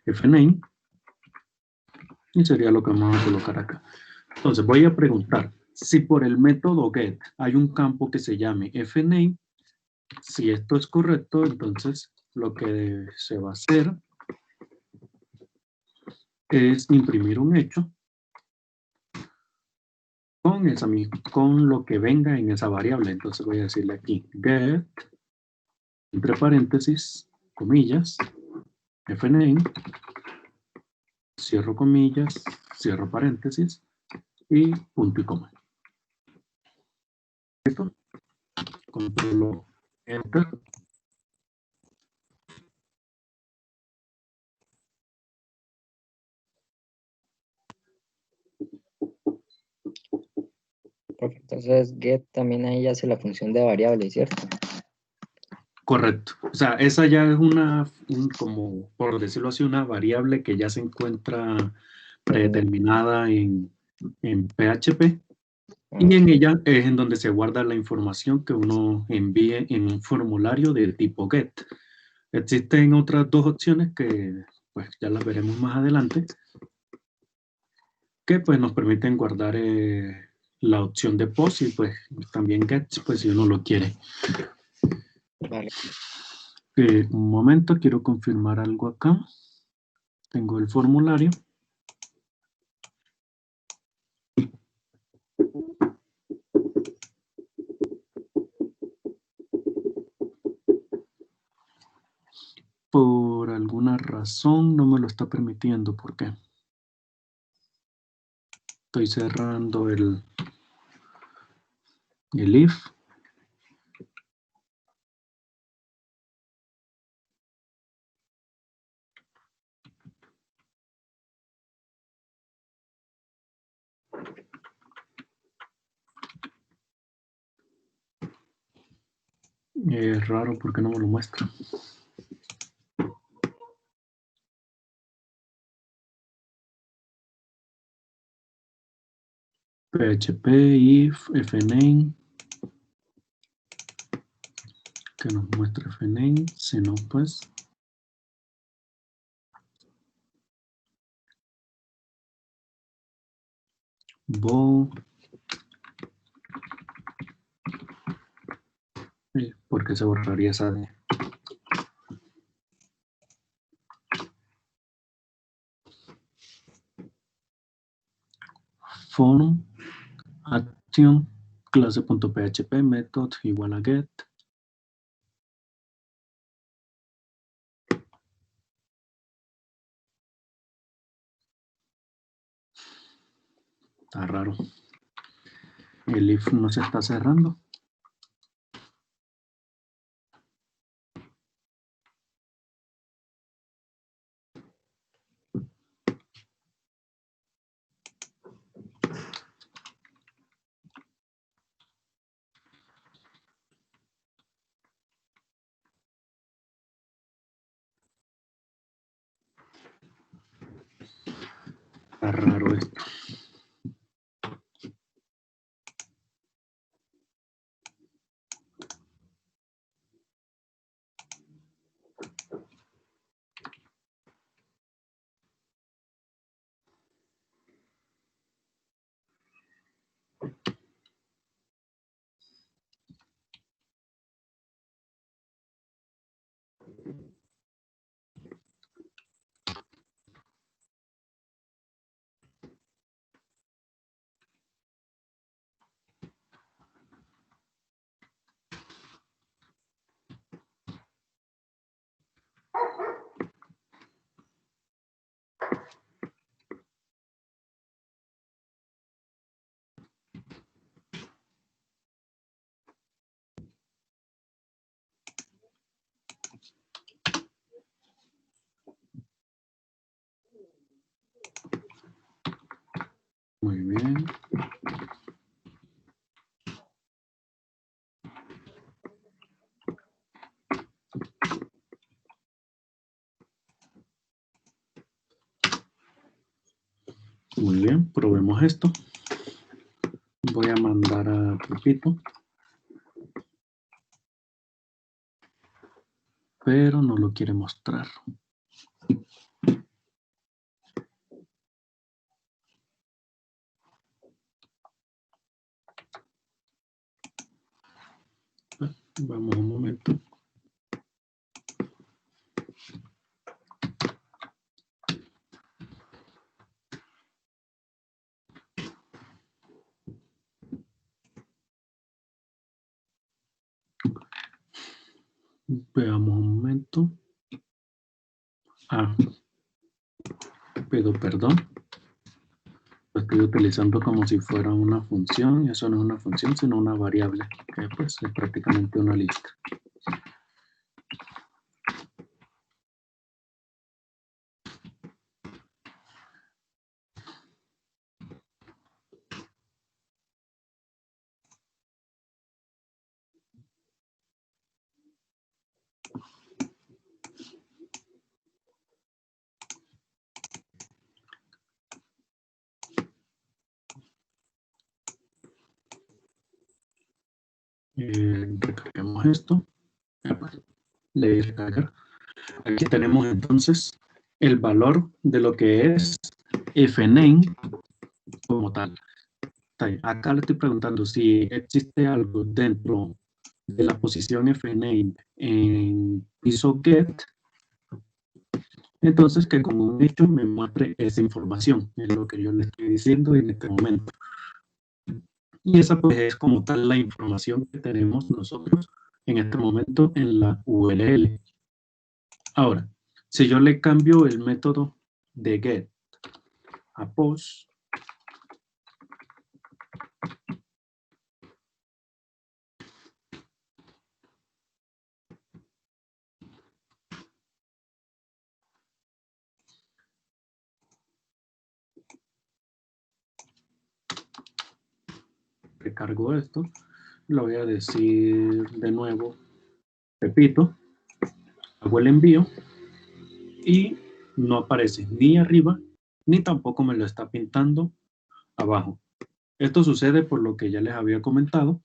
Fname. Y sería lo que vamos a colocar acá. Entonces voy a preguntar si por el método get hay un campo que se llame fname. Si esto es correcto, entonces lo que se va a hacer es imprimir un hecho con lo que venga en esa variable. Entonces voy a decirle aquí get, entre paréntesis, comillas, fname, cierro comillas, cierro paréntesis y punto y coma. ¿Listo? Controlo Enter. Profe, entonces get también ahí hace la función de variable, ¿cierto? Correcto. O sea, esa ya es como por decirlo así, una variable que ya se encuentra predeterminada en PHP. Y en ella es en donde se guarda la información que uno envíe en un formulario de tipo GET. Existen otras dos opciones que pues ya las veremos más adelante, que pues nos permiten guardar la opción de POST y pues también GET, pues si uno lo quiere. Vale. Un momento, quiero confirmar algo acá. Tengo el formulario. Por alguna razón no me lo está permitiendo. ¿Por qué? Estoy cerrando el if. Es raro porque no me lo muestra. PHP, if, fname. Que nos muestre fname. Si no, pues. Bow. Porque se borraría esa D. Form, action, clase.php, method igual a get. Está raro. El if no se está cerrando. Está raro esto. Muy bien. Muy bien, probemos esto. Voy a mandar a Pepito. Pero no lo quiere mostrar. Vamos un momento. Veamos un momento. pido perdón. Lo estoy utilizando como si fuera una función, y eso no es una función, sino una variable, que pues es prácticamente una lista. Recarguemos esto. Le di recargar. Aquí tenemos entonces el valor de lo que es fname como tal. Acá le estoy preguntando si existe algo dentro de la posición fname en piso get. Entonces que como un hecho me muestre esa información. Es lo que yo le estoy diciendo en este momento. Y esa pues es como tal la información que tenemos nosotros en este momento en la URL. Ahora, si yo le cambio el método de get a post, recargo esto, lo voy a decir de nuevo, repito, hago el envío y no aparece ni arriba ni tampoco me lo está pintando abajo. Esto sucede por lo que ya les había comentado,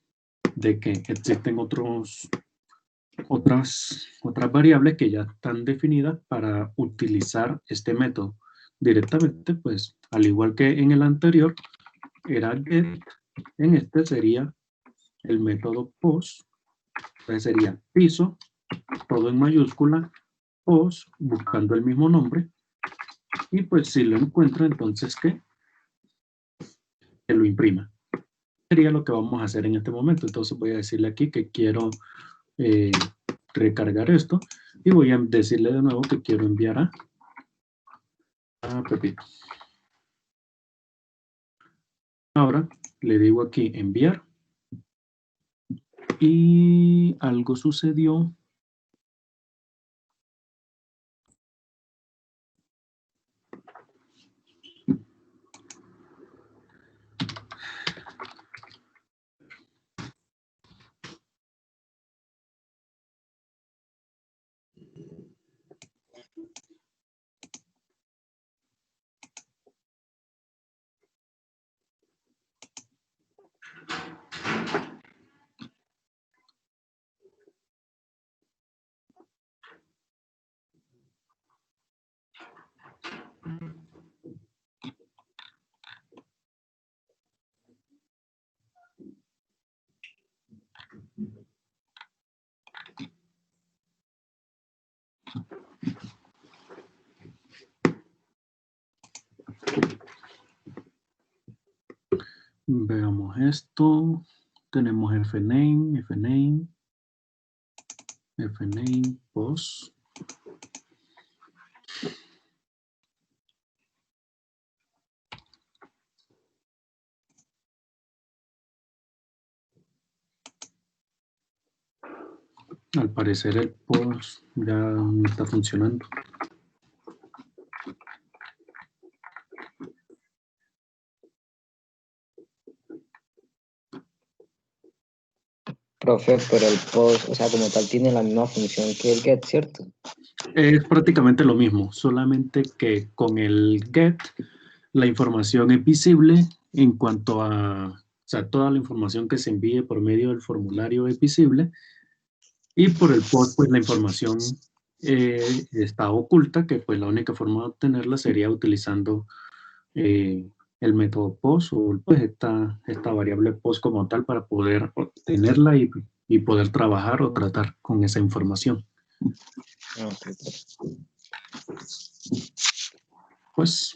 de que existen otras variables que ya están definidas para utilizar este método directamente, pues al igual que en el anterior era get, en este sería el método post, entonces sería piso, todo en mayúscula, post, buscando el mismo nombre, y pues si lo encuentro, entonces que lo imprima. Sería lo que vamos a hacer en este momento. Entonces voy a decirle aquí que quiero recargar esto y voy a decirle de nuevo que quiero enviar a Pepito. Ahora le digo aquí enviar y algo sucedió. Veamos esto. Tenemos fname, post. Al parecer el post ya no está funcionando. Profe, pero el post, o sea, como tal, tiene la misma función que el get, ¿cierto? Es prácticamente lo mismo, solamente que con el get la información es visible en cuanto a, o sea, toda la información que se envíe por medio del formulario es visible, y por el post pues la información está oculta, que pues la única forma de obtenerla sería utilizando el método post o pues esta variable post como tal para poder obtenerla y poder trabajar o tratar con esa información. Okay. Pues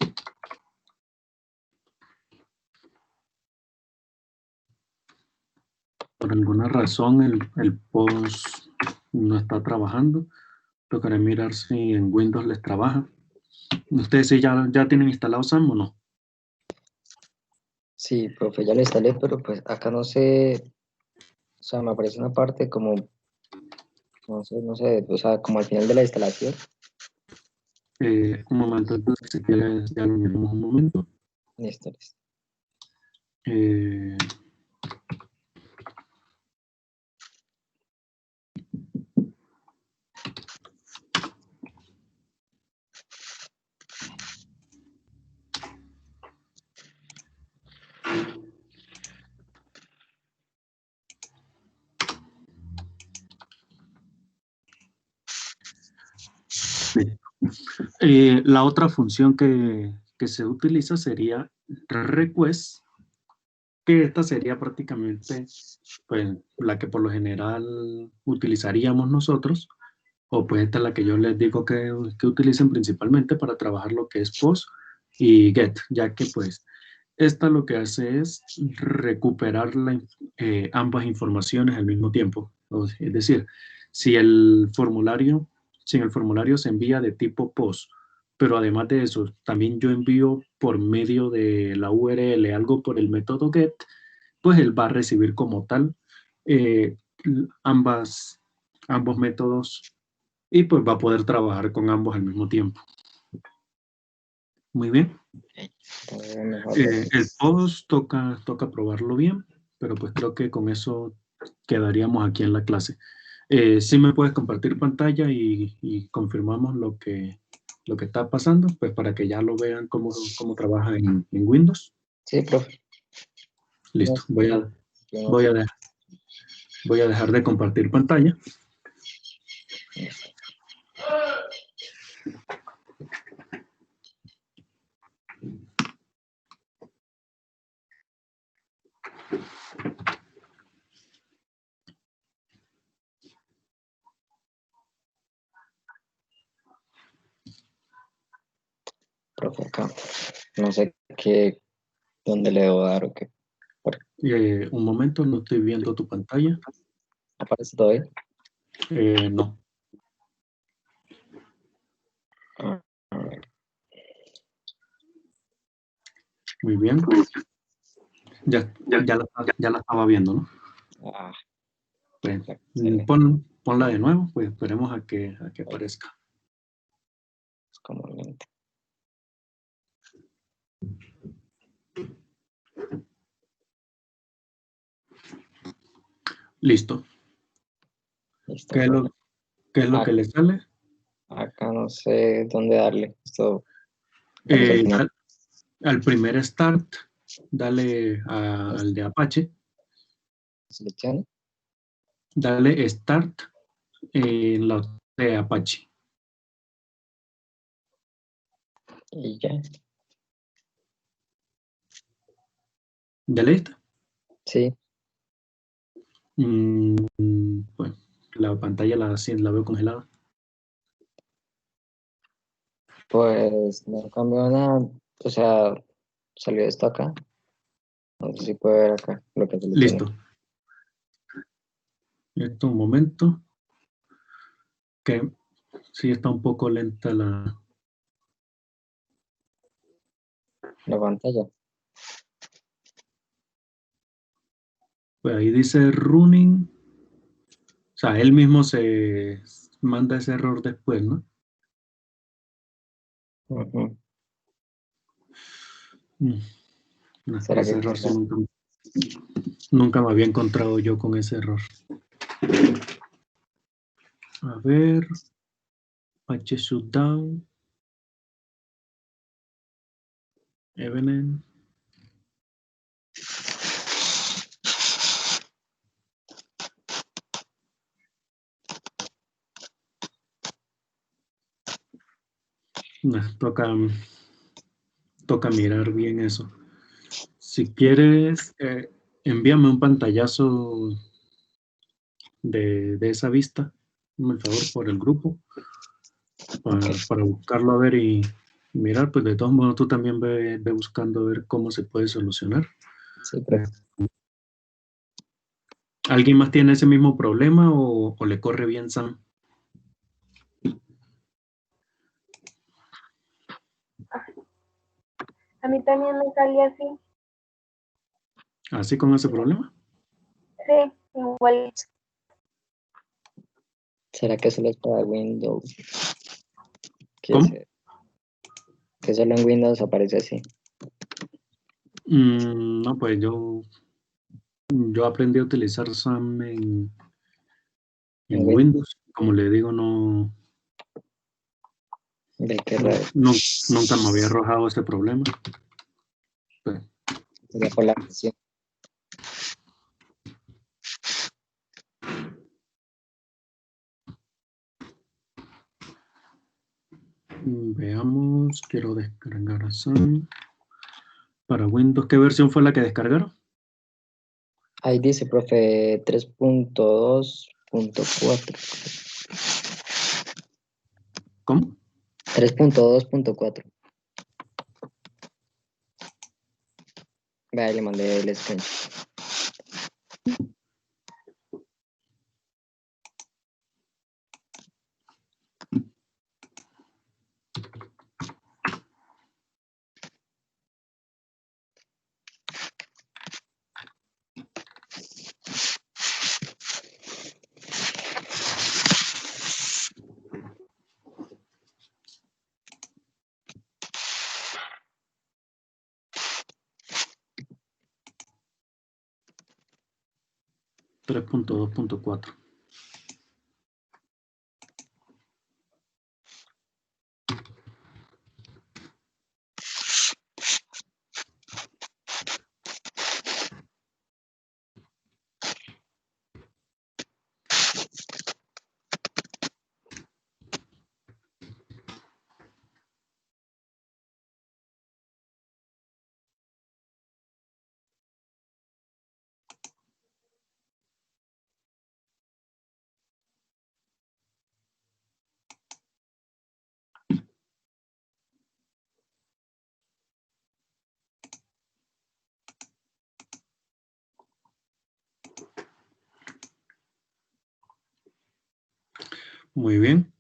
por alguna razón el post no está trabajando. Tocaré mirar si en Windows les trabaja. ¿Ustedes sí ya tienen instalado SAM o no? Sí, profe, ya lo instalé, pero pues acá no sé, o sea, me aparece una parte como, no sé, o sea, como al final de la instalación. Un momento, entonces, si quieres, ya lo miramos un momento. Listo, listo. Eh, la otra función que se utiliza sería request, que esta sería prácticamente pues, la que por lo general utilizaríamos nosotros, o pues esta es la que yo les digo que utilicen principalmente para trabajar lo que es post y get, ya que pues esta lo que hace es recuperar ambas informaciones al mismo tiempo. Es decir, si el formulario, si en el formulario se envía de tipo post, pero además de eso, también yo envío por medio de la URL algo por el método get, pues él va a recibir como tal eh, ambos métodos y pues va a poder trabajar con ambos al mismo tiempo. Muy bien. Mejor, El post toca probarlo bien, pero pues creo que con eso quedaríamos aquí en la clase. Sí me puedes compartir pantalla y confirmamos lo que está pasando, pues para que ya lo vean cómo trabaja en Windows. sí, profe. Listo, No, yo no voy sé. a, voy a dejar de compartir pantalla. Profe, acá. No sé dónde le debo dar o qué. Un momento, no estoy viendo tu pantalla. ¿Aparece todo bien? No. Ah, a ver. Muy bien. Ya la estaba viendo, ¿no? Ah, Pues, excelente. ponla de nuevo, pues esperemos a que aparezca. Es como lento. Listo. Listo, ¿Qué es profe. lo que le sale? Acá no sé dónde darle. Esto vamos al final. Al primer start, dale al de Apache, Seleccione. dale start en la de Apache. Y ya. ¿Ya listo? Sí, Bueno, la pantalla la veo congelada. pues no cambió nada. O sea, salió esto acá. No sé si puede ver acá lo que seleccioné. Listo. Esto un momento, que sí está un poco lenta La pantalla. pues ahí dice running. O sea, él mismo se manda ese error después, ¿no? Ujú. No, ¿Será ese que error sí carga? nunca me había encontrado yo con ese error. A ver, Apache Shutdown, Evening. No, toca mirar bien eso. Si quieres, envíame un pantallazo de esa vista, por favor, por el grupo, para buscarlo a ver y mirar, pues de todos modos tú también ve buscando a ver cómo se puede solucionar. Sí, profe. ¿Alguien más tiene ese mismo problema o le corre bien Sam? A mí también me salía así. ¿Así con ese problema? Sí, igual. ¿Será que solo es para Windows? ¿Cómo? Que solo en Windows aparece así. No, pues yo aprendí a utilizar SAM en Windows. Como le digo, no, Ve qué raro. nunca me había arrojado este problema. Pues, Sería por la versión. veamos, quiero descargar SAM para Windows. ¿Qué versión fue la que descargaron? Ahí dice, profe, 3.2.4. ¿Cómo? 3.2.4. Vea, le mandé el screen. Tres punto 2.4. Muy bien.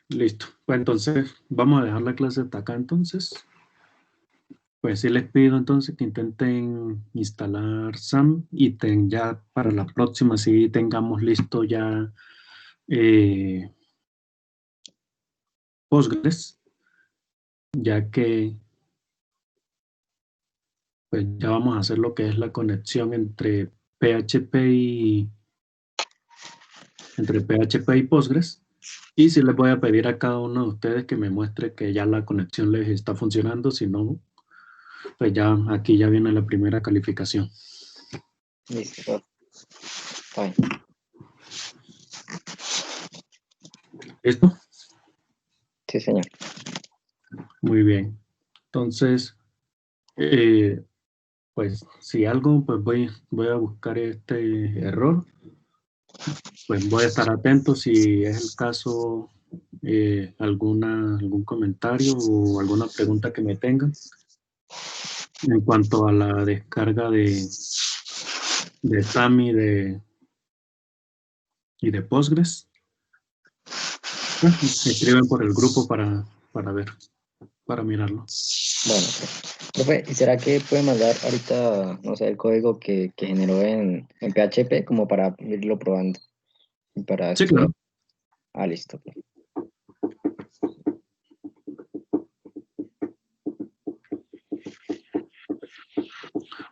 Listo. Pues entonces, vamos a dejar la clase hasta acá entonces. Pues sí les pido entonces que intenten instalar SAM y ya para la próxima sí tengamos listo ya Postgres, ya que pues ya vamos a hacer lo que es la conexión entre PHP y Postgres. Y sí les voy a pedir a cada uno de ustedes que me muestre que ya la conexión les está funcionando, si no, pues ya aquí ya viene la primera calificación. Listo. Fine. ¿Listo? Sí, señor. Muy bien. Entonces, pues si algo, pues voy a buscar este error. Pues voy a estar atento si es el caso, algún comentario o alguna pregunta que me tengan en cuanto a la descarga de SAM y de Postgres. Me escriben por el grupo para ver, para mirarlo. Bueno, profe, ¿y será que puede mandar ahorita, no sé, el código que generó en PHP como para irlo probando y para Sí, estudiar? claro. Ah, listo.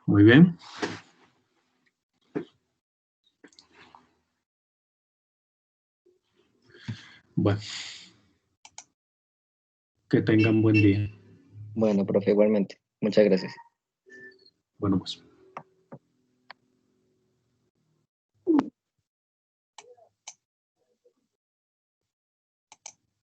Muy bien. Bueno, que tengan buen día. Bueno, profe, igualmente. Muchas gracias. Bueno, pues.